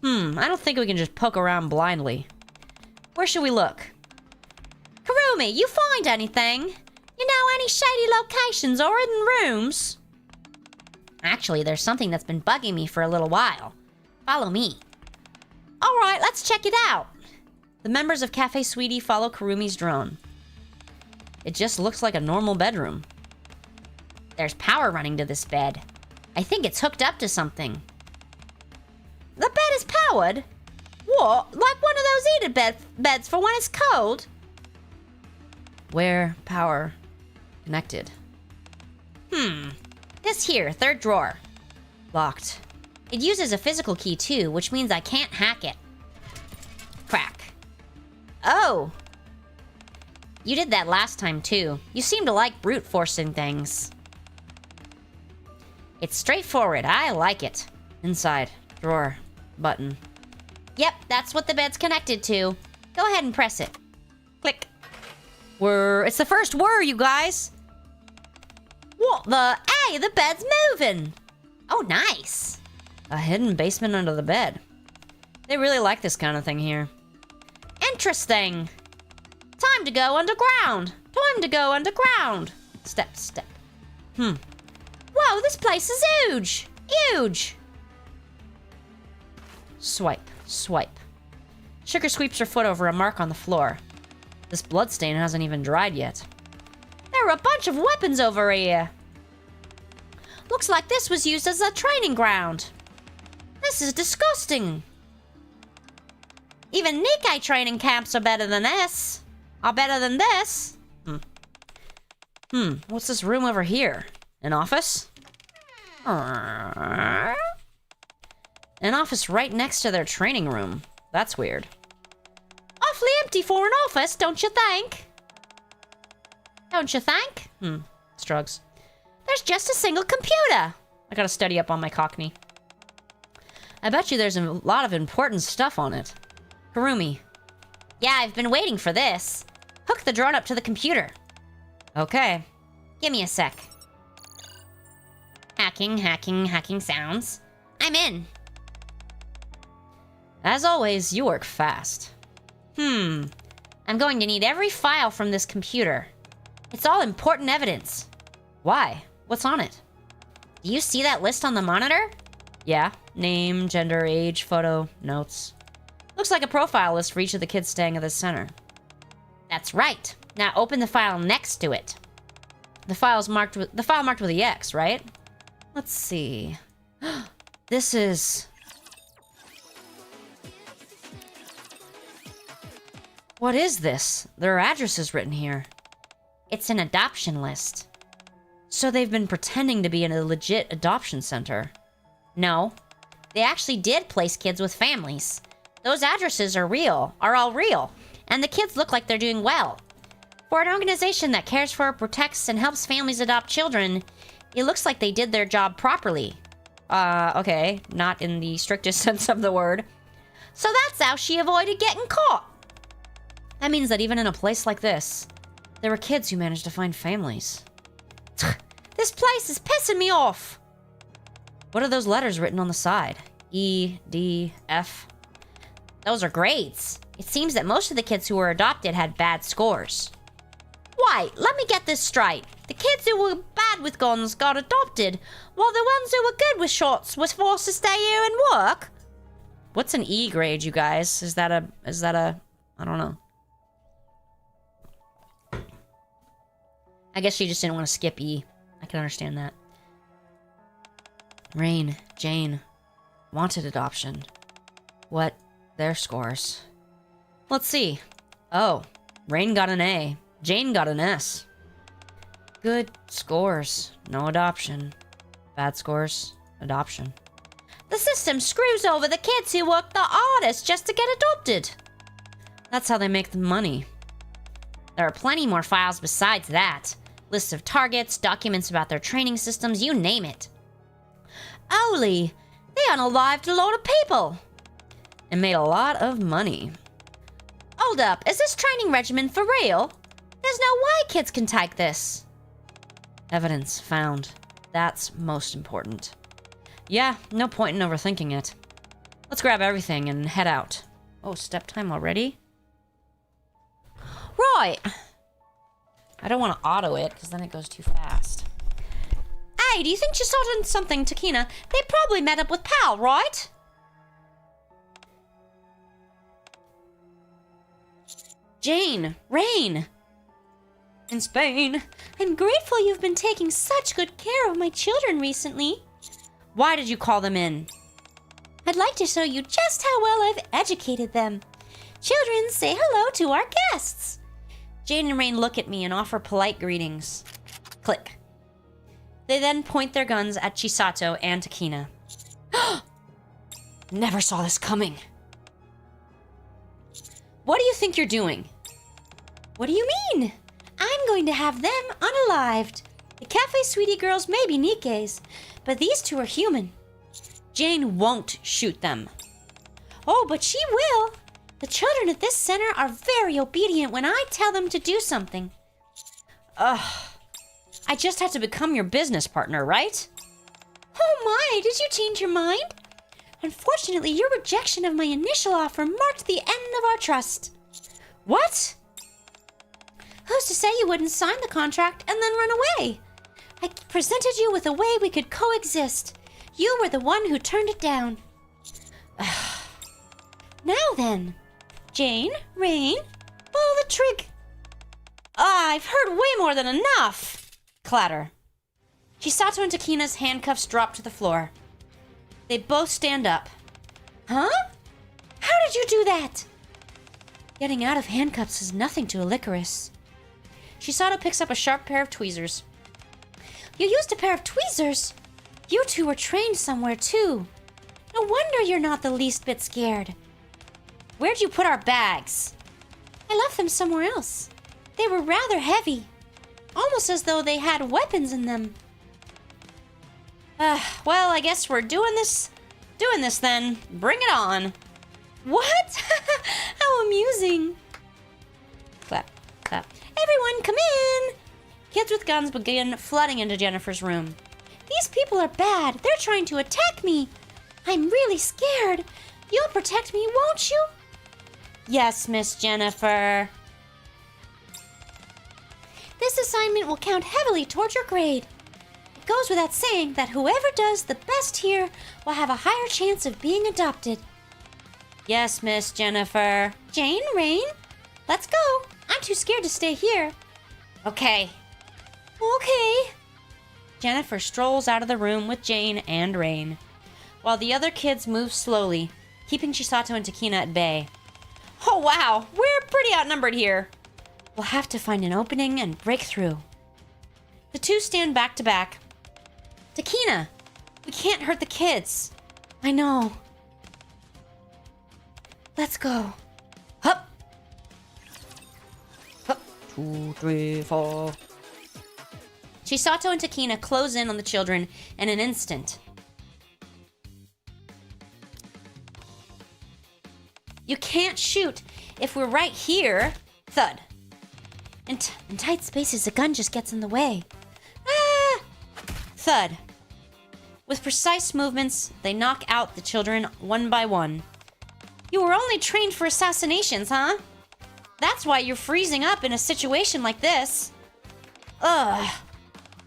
don't think we can just poke around blindly. Where should we look? Kurumi, you find anything? You know, any shady locations or hidden rooms? Actually, there's something that's been bugging me for a little while. Follow me. All right, let's check it out. The members of Cafe Sweetie follow Kurumi's drone. It just looks like a normal bedroom. There's power running to this bed. I think it's hooked up to something. The bed is powered? What? Like one of those heated beds for when it's cold? Where power connected? This here, third drawer. Locked. It uses a physical key too, which means I can't hack it. Crack. Oh! You did that last time too. You seem to like brute forcing things. It's straightforward. I like it. Inside. Drawer. Button. Yep, that's what the bed's connected to. Go ahead and press it. Click. It's the first whir, you guys. What the? Hey, the bed's moving. Oh, nice. A hidden basement under the bed. They really like this kind of thing here. Interesting. Time to go underground. Time to go underground. Step, step. Whoa, this place is huge. Huge. Swipe, swipe. Sugar sweeps her foot over a mark on the floor. This bloodstain hasn't even dried yet. There are a bunch of weapons over here. Looks like this was used as a training ground. This is disgusting. Even Nikke training camps are better than this. What's this room over here? An office? An office right next to their training room. That's weird. Awfully empty for an office, don't you think? Don't you think? Strugs. There's just a single computer. I gotta study up on my Cockney. I bet you there's a lot of important stuff on it. Kurumi. Yeah, I've been waiting for this. Hook the drone up to the computer. Okay. Give me a sec. Hacking sounds. I'm in. As always, you work fast. I'm going to need every file from this computer. It's all important evidence. Why? What's on it? Do you see that list on the monitor? Yeah. Name, gender, age, photo, notes. Looks like a profile list for each of the kids staying at this center. That's right. Now open the file next to it. The file marked with the X, right? Let's see. This is... What is this? There are addresses written here. It's an adoption list. So they've been pretending to be in a legit adoption center. No. They actually did place kids with families. Those addresses are all real. And the kids look like they're doing well. For an organization that cares for, protects, and helps families adopt children, it looks like they did their job properly. Okay. Not in the strictest sense of the word. So that's how she avoided getting caught. That means that even in a place like this, there were kids who managed to find families. This place is pissing me off. What are those letters written on the side? E, D, F? Those are grades. It seems that most of the kids who were adopted had bad scores. Wait, let me get this straight. The kids who were bad with guns got adopted, while the ones who were good with shots was forced to stay here and work? What's an E grade, you guys? Is that a, I don't know. I guess she just didn't want to skip E. I can understand that. Rain, Jane, wanted adoption. What their scores? Let's see. Oh, Rain got an A. Jane got an S. Good scores, no adoption. Bad scores, adoption. The system screws over the kids who work the hardest just to get adopted. That's how they make the money. There are plenty more files besides that. Lists of targets, documents about their training systems, you name it. Holy, they unalived a load of people. And made a lot of money. Hold up, is this training regimen for real? There's no way kids can take this. Evidence found. That's most important. Yeah, no point in overthinking it. Let's grab everything and head out. Oh, step time already? Right. I don't want to auto it, because then it goes too fast. Hey, do you think you saw something, Takina? They probably met up with Pal, right? Jane! Rain! In Spain! I'm grateful you've been taking such good care of my children recently. Why did you call them in? I'd like to show you just how well I've educated them. Children, say hello to our guests. Jane and Rain look at me and offer polite greetings. Click. They then point their guns at Chisato and Takina. Never saw this coming. What do you think you're doing? What do you mean? I'm going to have them unalived. The Cafe Sweetie girls may be Nikke's, but these two are human. Jane won't shoot them. Oh, but she will. The children at this center are very obedient when I tell them to do something. Ugh. I just had to become your business partner, right? Oh my, did you change your mind? Unfortunately, your rejection of my initial offer marked the end of our trust. What? Who's to say you wouldn't sign the contract and then run away? I presented you with a way we could coexist. You were the one who turned it down. Now then, Jane, Rain, pull the trig. I've heard way more than enough. Clatter. Chisato and Takina's handcuffs drop to the floor. They both stand up. Huh? How did you do that? Getting out of handcuffs is nothing to a LYCORIS. Chisato picks up a sharp pair of tweezers. You used a pair of tweezers? You two were trained somewhere too. No wonder you're not the least bit scared. Where'd you put our bags? I left them somewhere else. They were rather heavy. Almost as though they had weapons in them. Well, I guess we're doing this then. Bring it on. What? How amusing. Clap, clap. Everyone, come in. Kids with guns begin flooding into Jennifer's room. These people are bad. They're trying to attack me. I'm really scared. You'll protect me, won't you? Yes, Miss Jennifer. This assignment will count heavily toward your grade. It goes without saying that whoever does the best here will have a higher chance of being adopted. Yes, Miss Jennifer. Jane, Rain, let's go. I'm too scared to stay here. Okay. Okay. Jennifer strolls out of the room with Jane and Rain, while the other kids move slowly, keeping Chisato and Takina at bay. Oh wow, we're pretty outnumbered here. We'll have to find an opening and break through. The two stand back to back. Takina, we can't hurt the kids. I know. Let's go. Hup. Hup. 2, 3, 4. Chisato and Takina close in on the children in an instant. You can't shoot if we're right here. Thud. In tight spaces, a gun just gets in the way. Ah! Thud. With precise movements, they knock out the children one by one. You were only trained for assassinations, huh? That's why you're freezing up in a situation like this. Ugh.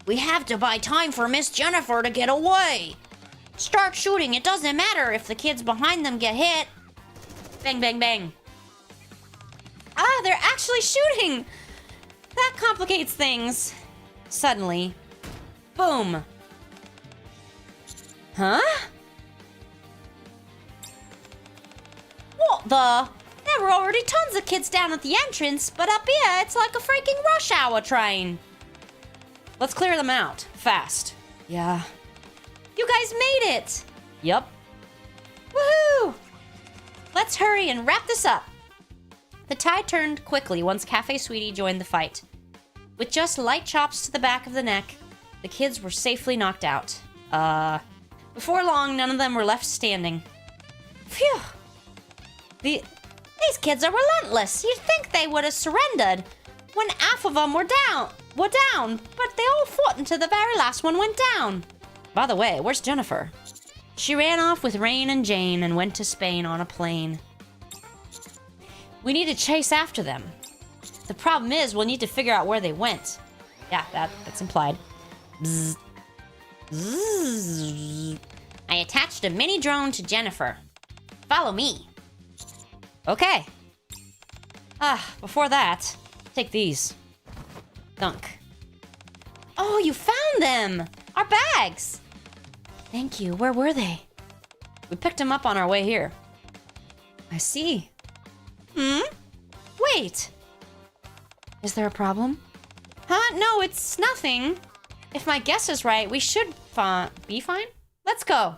We have to buy time for Miss Jennifer to get away. Start shooting. It doesn't matter if the kids behind them get hit. Bang, bang, bang. Ah, they're actually shooting. That complicates things. Suddenly, boom. Huh? What the? There were already tons of kids down at the entrance, but up here, it's like a freaking rush hour train. Let's clear them out. Fast. Yeah. You guys made it! Yup. Woohoo! Let's hurry and wrap this up. The tide turned quickly once Cafe Sweetie joined the fight. With just light chops to the back of the neck, the kids were safely knocked out. Before long, none of them were left standing. Phew! These kids are relentless. You'd think they would have surrendered when half of them were down, but they all fought until the very last one went down. By the way, where's Jennifer? She ran off with Rain and Jane and went to Spain on a plane. We need to chase after them. The problem is, we'll need to figure out where they went. Yeah, that's implied. Bzz. Bzz. I attached a mini drone to Jennifer. Follow me. Okay. Before that, take these. Dunk. Oh, you found them! Our bags! Thank you. Where were they? We picked them up on our way here. I see. Wait. Is there a problem? Huh? No, it's nothing. If my guess is right, we should be fine. Let's go.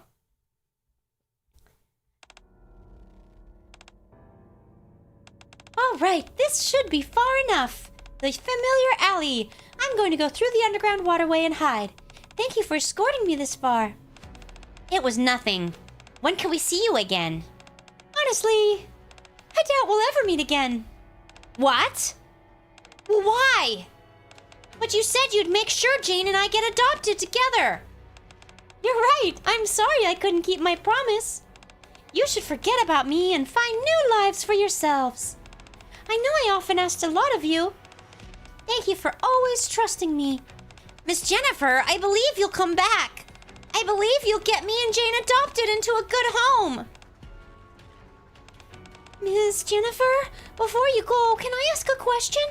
All right, this should be far enough. The familiar alley. I'm going to go through the underground waterway and hide. Thank you for escorting me this far. It was nothing. When can we see you again? Honestly, I doubt we'll ever meet again. What? Well, why? But you said you'd make sure Jane and I get adopted together. You're right. I'm sorry I couldn't keep my promise. You should forget about me and find new lives for yourselves. I know I often asked a lot of you. Thank you for always trusting me. Miss Jennifer, I believe you'll come back. I believe you'll get me and Jane adopted into a good home. Miss Jennifer, before you go, can I ask a question?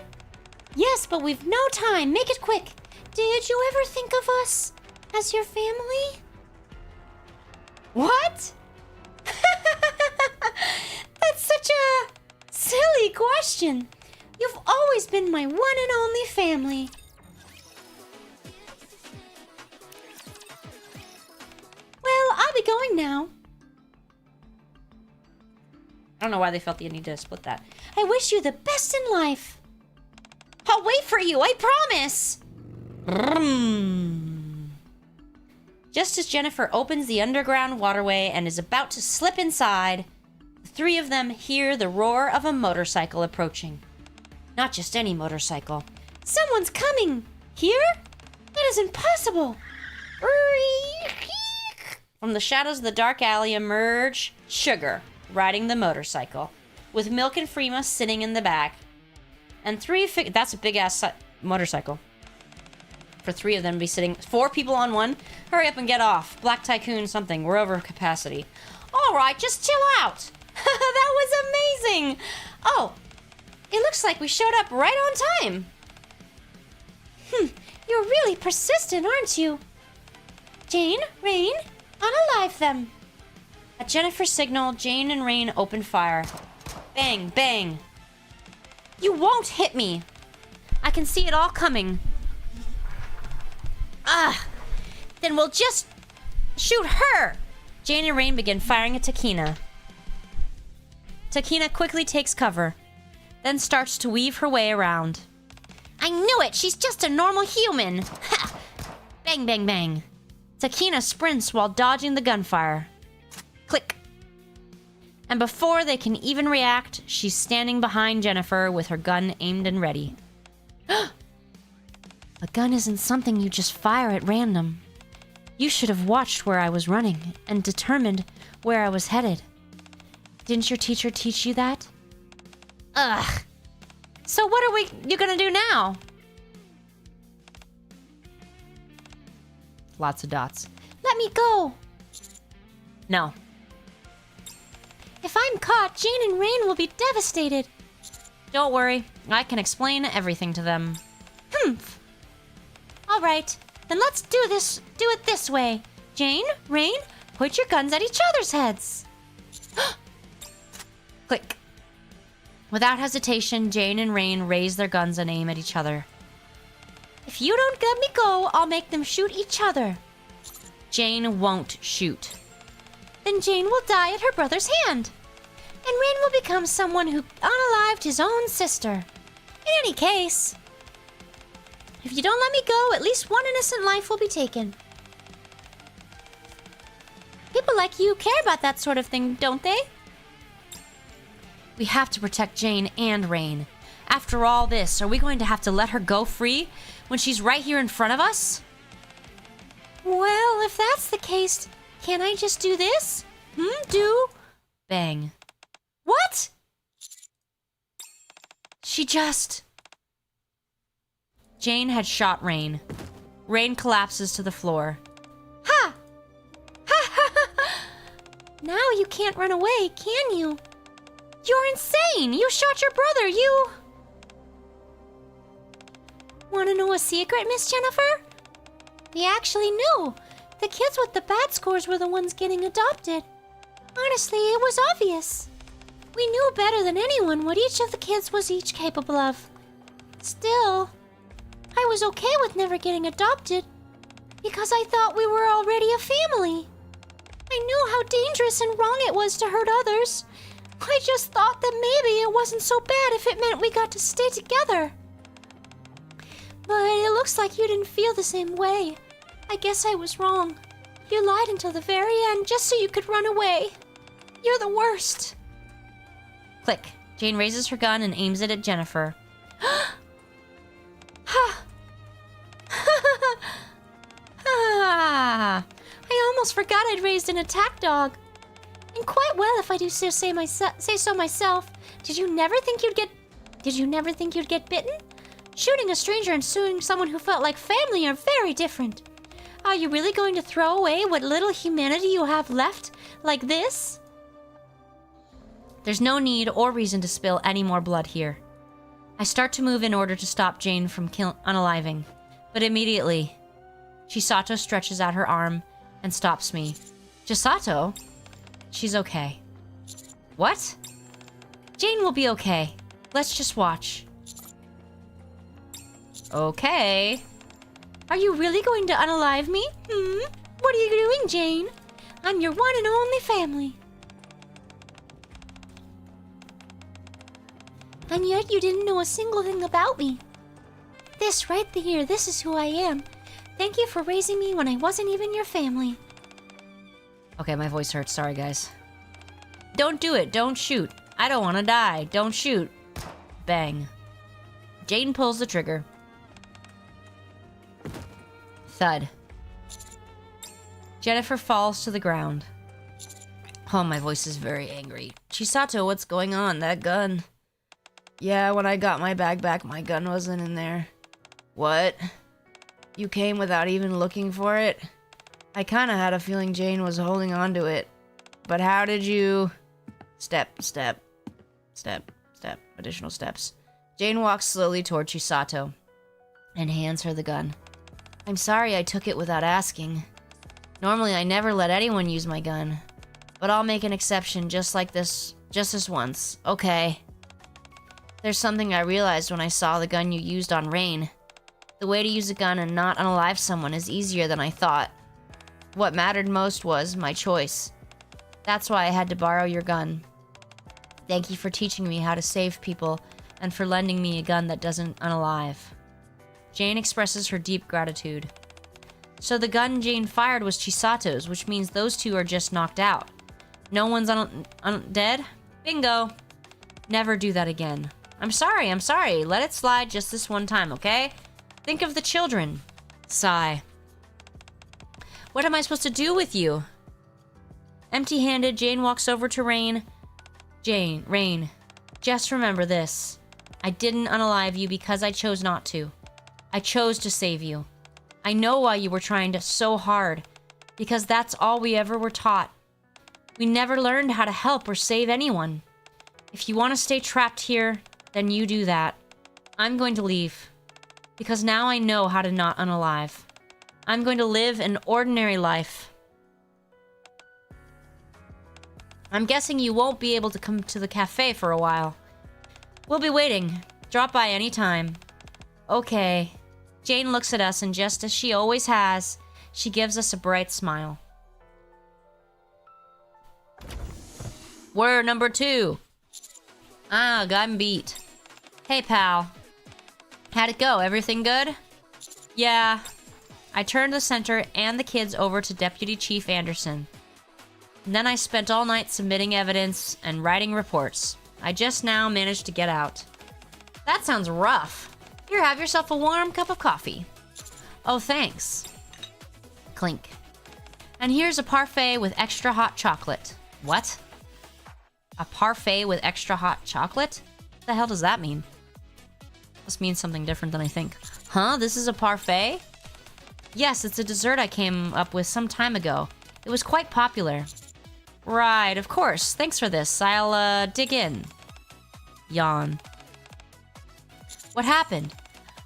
Yes, but we've no time. Make it quick. Did you ever think of us as your family? What? That's such a silly question. You've always been my one and only family. Well, I'll be going now. I don't know why they felt the need to split that. I wish you the best in life. I'll wait for you, I promise. Just as Jennifer opens the underground waterway and is about to slip inside, the three of them hear the roar of a motorcycle approaching. Not just any motorcycle. Someone's coming! Here? That is impossible! From the shadows of the dark alley emerge Sugar, riding the motorcycle, with Milk and Freema sitting in the back. And that's a big-ass motorcycle. For three of them to be sitting... 4 people on one? Hurry up and get off. Black Tycoon something. We're over capacity. Alright, just chill out. That was amazing! Oh, it looks like we showed up right on time. You're really persistent, aren't you? Jane, Rain, unalive them. At Jennifer's signal, Jane and Rain open fire. Bang, bang. You won't hit me. I can see it all coming. Then we'll just shoot her. Jane and Rain begin firing at Takina. Takina quickly takes cover, then starts to weave her way around. I knew it! She's just a normal human! Ha! Bang, bang, bang. Takina sprints while dodging the gunfire. Click. And before they can even react, she's standing behind Jennifer with her gun aimed and ready. A gun isn't something you just fire at random. You should have watched where I was running and determined where I was headed. Didn't your teacher teach you that? Ugh. So what are you gonna do now? Lots of dots. Let me go. No. If I'm caught, Jane and Rain will be devastated. Don't worry. I can explain everything to them. All right. Then let's do it this way. Jane, Rain, Point your guns at each other's heads. Click. Without hesitation, Jane and Rain raise their guns and aim at each other. If you don't let me go, I'll make them shoot each other. Jane won't shoot. Then Jane will die at her brother's hand. And Rain will become someone who unalived his own sister. In any case, if you don't let me go, at least one innocent life will be taken. People like you care about that sort of thing, don't they? We have to protect Jane and Rain. After all this, are we going to have to let her go free when she's right here in front of us? Well, if that's the case, can I just do this? Do? Bang. What? She just... Jane had shot Rain. Rain collapses to the floor. Ha! Ha ha ha! Now you can't run away, can you? You're insane! You shot your brother, you... Want to know a secret, Miss Jennifer? We actually knew. The kids with the bad scores were the ones getting adopted. Honestly, it was obvious. We knew better than anyone what each of the kids was each capable of. Still, I was okay with never getting adopted because I thought we were already a family. I knew how dangerous and wrong it was to hurt others. I just thought that maybe it wasn't so bad if it meant we got to stay together. But it looks like you didn't feel the same way. I guess I was wrong. You lied until the very end just so you could run away. You're the worst. Click. Jane raises her gun and aims it at Jennifer. Ha! Ah! I almost forgot I'd raised an attack dog. And quite well if I do say so myself. Did you never think you'd get bitten? Shooting a stranger and suing someone who felt like family are very different. Are you really going to throw away what little humanity you have left like this? There's no need or reason to spill any more blood here. I start to move in order to stop Jane from unaliving, but immediately, Chisato stretches out her arm and stops me. Chisato? She's okay. What? Jane will be okay. Let's just watch. Okay. Are you really going to unalive me? What are you doing, Jane? I'm your one and only family. And yet you didn't know a single thing about me. This right here, this is who I am. Thank you for raising me when I wasn't even your family. Okay, my voice hurts. Sorry, guys. Don't do it. Don't shoot. I don't want to die. Don't shoot. Bang. Jane pulls the trigger. Thud. Jennifer falls to the ground. Oh, my voice is very angry. Chisato, what's going on? That gun. Yeah, when I got my bag back, my gun wasn't in there. What? You came without even looking for it? I kinda had a feeling Jane was holding on to it. But how did you... Step. Additional steps. Jane walks slowly toward Chisato and hands her the gun. I'm sorry I took it without asking. Normally I never let anyone use my gun. But I'll make an exception just this once. Okay. There's something I realized when I saw the gun you used on Rain. The way to use a gun and not unalive someone is easier than I thought. What mattered most was my choice. That's why I had to borrow your gun. Thank you for teaching me how to save people and for lending me a gun that doesn't unalive. Jane expresses her deep gratitude. So the gun Jane fired was Chisato's, which means those two are just knocked out. No one's dead? Bingo. Never do that again. I'm sorry. Let it slide just this one time, okay? Think of the children. Sigh. What am I supposed to do with you? Empty-handed, Jane walks over to Rain. Rain, just remember this. I didn't unalive you because I chose not to. I chose to save you. I know why you were trying so hard, because that's all we ever were taught. We never learned how to help or save anyone. If you want to stay trapped here, then you do that. I'm going to leave, because now I know how to not unalive. I'm going to live an ordinary life. I'm guessing you won't be able to come to the cafe for a while. We'll be waiting. Drop by any time. Okay. Jane looks at us, and just as she always has, she gives us a bright smile. We're number 2. Ah, I'm beat. Hey, pal. How'd it go? Everything good? Yeah. I turned the center and the kids over to Deputy Chief Anderson. And then I spent all night submitting evidence and writing reports. I just now managed to get out. That sounds rough. Here, have yourself a warm cup of coffee. Oh, thanks. Clink. And here's a parfait with extra hot chocolate. What? A parfait with extra hot chocolate? What the hell does that mean? Must mean something different than I think. Huh? This is a parfait? Yes, it's a dessert I came up with some time ago. It was quite popular. Right, of course. Thanks for this. I'll, dig in. Yawn. What happened?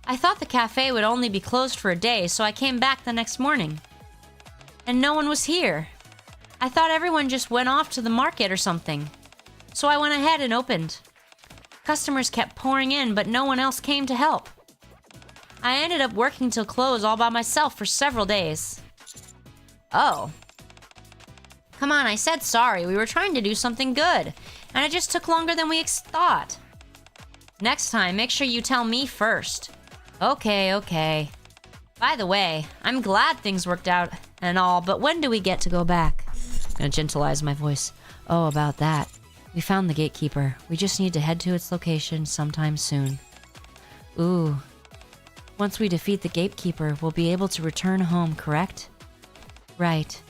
I thought the cafe would only be closed for a day, so I came back the next morning. And no one was here. I thought everyone just went off to the market or something. So I went ahead and opened. Customers kept pouring in, but no one else came to help. I ended up working till close all by myself for several days. Oh. Come on, I said sorry. We were trying to do something good, and it just took longer than we thought. Next time, make sure you tell me first. Okay, okay. By the way, I'm glad things worked out and all, but when do we get to go back? I'm gonna gentleize my voice. Oh, about that. We found the gatekeeper. We just need to head to its location sometime soon. Ooh. Once we defeat the gatekeeper, we'll be able to return home, correct? Right.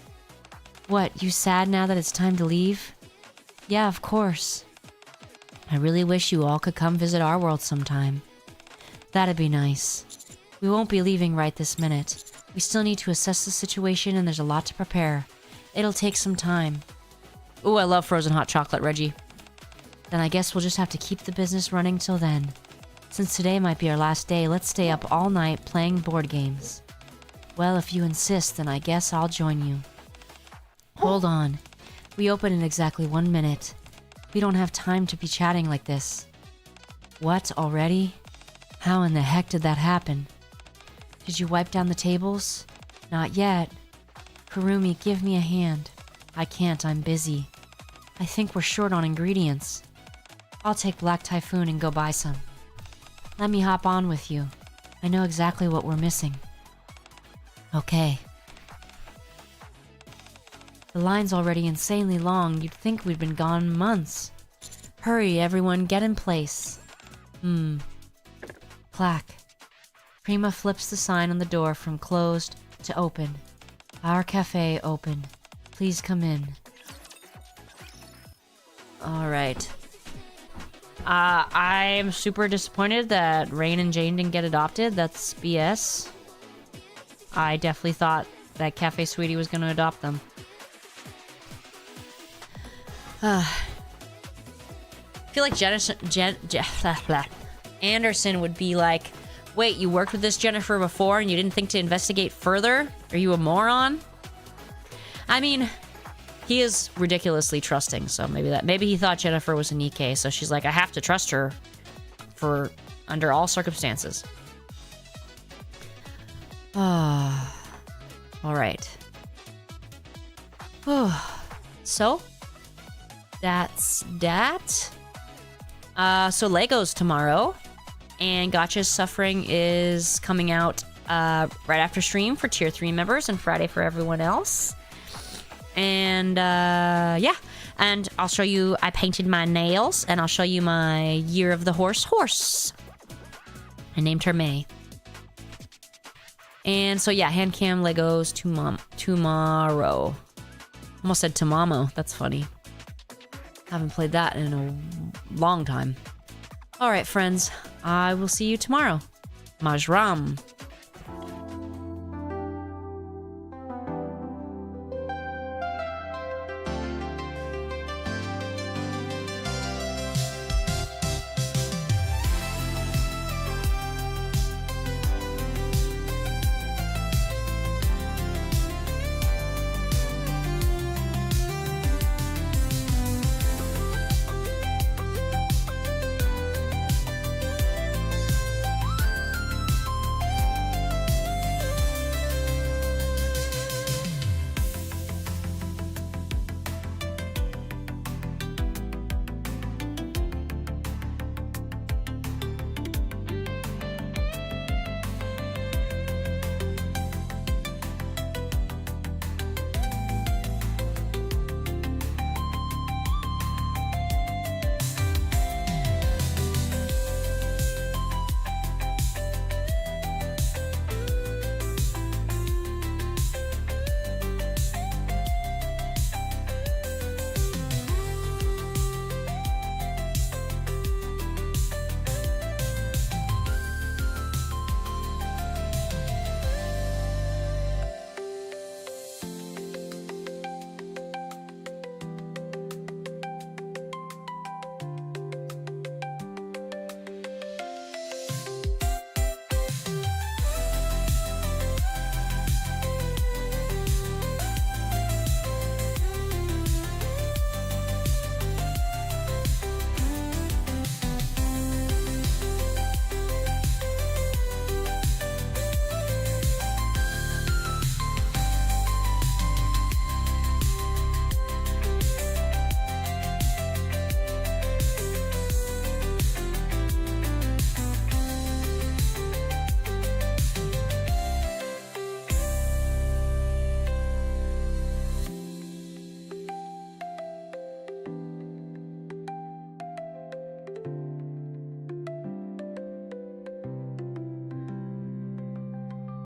What, you sad now that it's time to leave? Yeah, of course. I really wish you all could come visit our world sometime. That'd be nice. We won't be leaving right this minute. We still need to assess the situation, and there's a lot to prepare. It'll take some time. Ooh, I love frozen hot chocolate, Reggie. Then I guess we'll just have to keep the business running till then. Since today might be our last day, let's stay up all night playing board games. Well, if you insist, then I guess I'll join you. Hold on. We open in exactly 1 minute. We don't have time to be chatting like this. What, already? How in the heck did that happen? Did you wipe down the tables? Not yet. Kurumi, give me a hand. I can't, I'm busy. I think we're short on ingredients. I'll take Black Typhoon and go buy some. Let me hop on with you. I know exactly what we're missing. Okay. The line's already insanely long. You'd think we'd been gone months. Hurry, everyone, get in place. Clack. Prima flips the sign on the door from closed to open. Our cafe open. Please come in. Alright. I'm super disappointed that Rain and Jane didn't get adopted. That's BS. I definitely thought that Cafe Sweetie was going to adopt them. I feel like Anderson would be like, wait, you worked with this Jennifer before and you didn't think to investigate further? Are you a moron? I mean, he is ridiculously trusting, so maybe he thought Jennifer was a Nikke, so she's like, I have to trust her for under all circumstances. All right. So that's that. So Lego's tomorrow, and Gotcha's Suffering is coming out right after stream for Tier 3 members and Friday for everyone else. And yeah, and I'll show you, I painted my nails, and I'll show you my Year of the Horse. I named her May. And so yeah, hand cam Legos tomorrow. Almost said Tomamo, that's funny. Haven't played that in a long time. Alright friends, I will see you tomorrow. Majram.